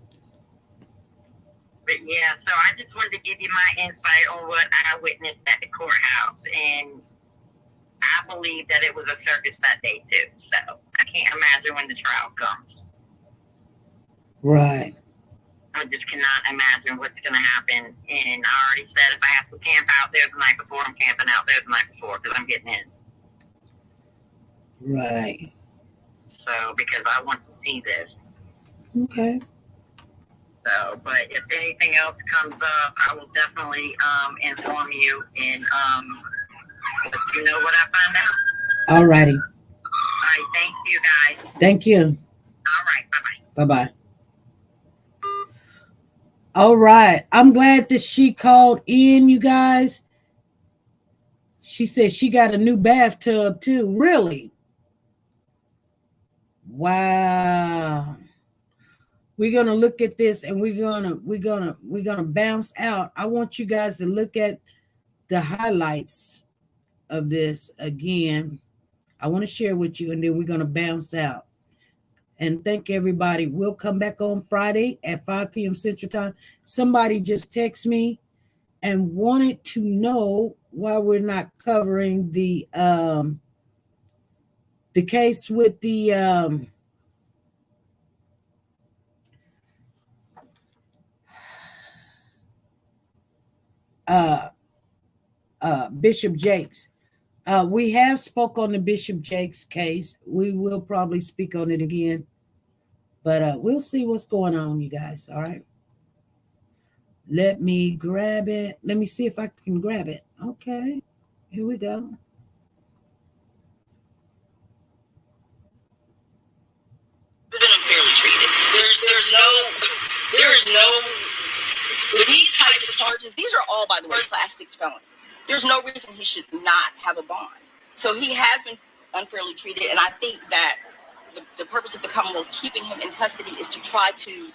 but yeah, so I just wanted to give you my insight on what I witnessed at the courthouse, and I believe that it was a circus that day too. So I can't imagine when the trial comes. Right. I just cannot imagine what's going to happen. And I already said if I have to camp out there the night before, I'm camping out there the night before because I'm getting in. Right. So, because I want to see this. Okay. So, but if anything else comes up, I will definitely inform you and let you know what I find out. All righty. All right. Thank you, guys. Thank you. All right. Bye-bye. Bye-bye. All right. I'm glad that she called in, you guys. She said she got a new bathtub too. Really? Wow. We're gonna look at this and we're gonna bounce out. I want you guys to look at the highlights of this again. I want to share with you, and then we're gonna bounce out. And thank everybody. We'll come back on Friday at 5 p.m. Central Time. Somebody just texted me and wanted to know why we're not covering the case with the Bishop Jakes. We have spoke on the Bishop Jakes case. We will probably speak on it again, but we'll see what's going on, you guys. All right. Let me grab it. Let me see if I can grab it. Okay. Here we go. Been unfairly treated. There is no, with these types of charges, these are all, by the way, plastics felonies. There's no reason he should not have a bond. So he has been unfairly treated, and I think that the purpose of the Commonwealth keeping him in custody is to try to,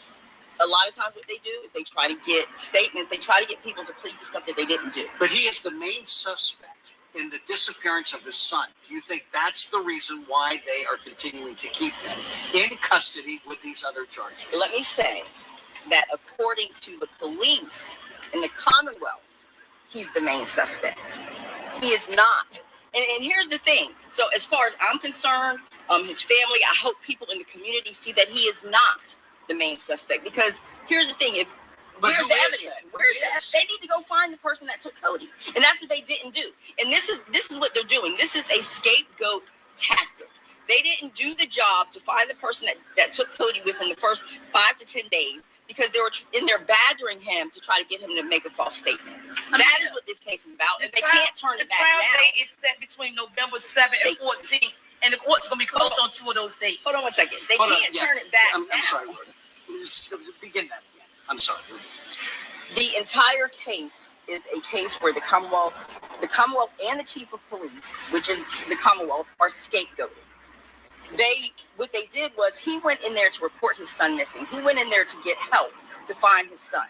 a lot of times what they do is they try to get statements, they try to get people to plead to stuff that they didn't do. But he is the main suspect in the disappearance of his son. Do you think that's the reason why they are continuing to keep him in custody with these other charges? Let me say that according to the police in the Commonwealth, he's the main suspect. He is not. And here's the thing. So as far as I'm concerned, his family, I hope people in the community see that he is not the main suspect. Because here's the thing. Where's the evidence? Where's that? They need to go find the person that took Cody. And that's what they didn't do. And this is what they're doing. This is a scapegoat tactic. They didn't do the job to find the person that took Cody within the first 5 to 10 days. Because they were in there badgering him to try to get him to make a false statement. That is what this case is about, and they can't turn it back now. The trial date is set between November 7th and 14th, and the court's going to be closed on 2 of those dates. Hold on one second. They can't turn it back now. I'm sorry. Begin that again. I'm sorry. The entire case is a case where the Commonwealth and the chief of police, which is the Commonwealth, are scapegoated. What they did was he went in there to report his son missing. He went in there to get help to find his son.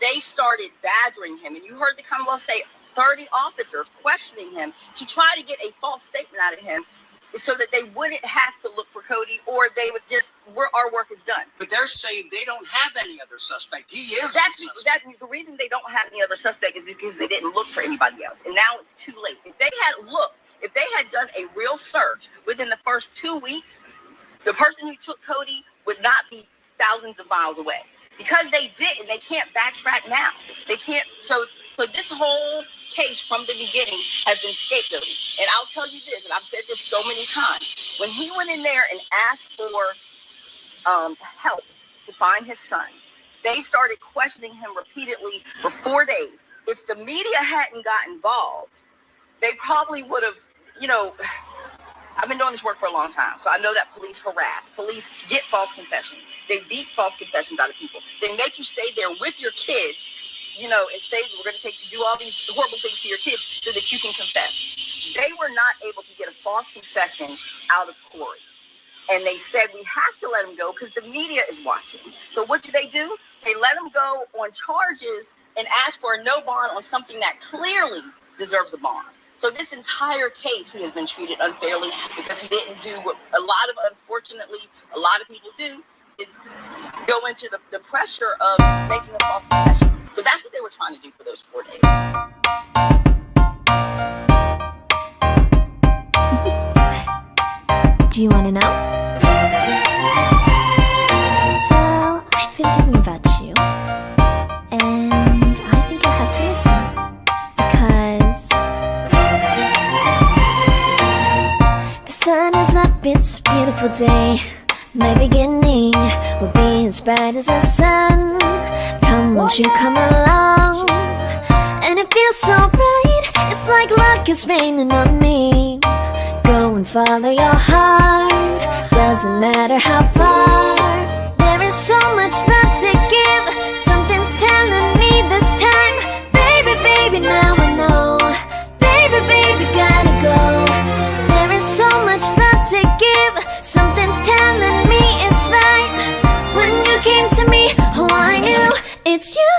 They started badgering him, and you heard the Commonwealth say 30 officers questioning him to try to get a false statement out of him so that they wouldn't have to look for Cody, or they would just, our work is done. But they're saying they don't have any other suspect. He is the reason they don't have any other suspect is because they didn't look for anybody else. And now it's too late. If they had done a real search within the first 2 weeks, the person who took Cody would not be thousands of miles away. Because they didn't, they can't backtrack now. They can't. So this whole case from the beginning has been scapegoated. And I'll tell you this, and I've said this so many times. When he went in there and asked for help to find his son, they started questioning him repeatedly for 4 days. If the media hadn't got involved, they probably would have, I've been doing this work for a long time, so I know that police harass. Police get false confessions. They beat false confessions out of people. They make you stay there with your kids, and say we're going to do all these horrible things to your kids so that you can confess. They were not able to get a false confession out of Corey. and they said we have to let him go because the media is watching. So what do? They let him go on charges and ask for a no bond on something that clearly deserves a bond. So this entire case, he has been treated unfairly because he didn't do what unfortunately, a lot of people do, is go into the pressure of making a false confession. So that's what they were trying to do for those 4 days. Do you want to know? Well, I've been thinking about you, and I think I have to listen, because the sun is up, it's a beautiful day. My beginning will be as bright as the sun. Come, won't you come along? And it feels so bright, it's like luck is raining on me. Go and follow your heart, doesn't matter how far. There is so much love to give, something's telling me this time. Baby, baby, now I know. Baby, baby, gotta go. There is so much love to give, something's telling me it's right. When you came to me, oh I knew it's you.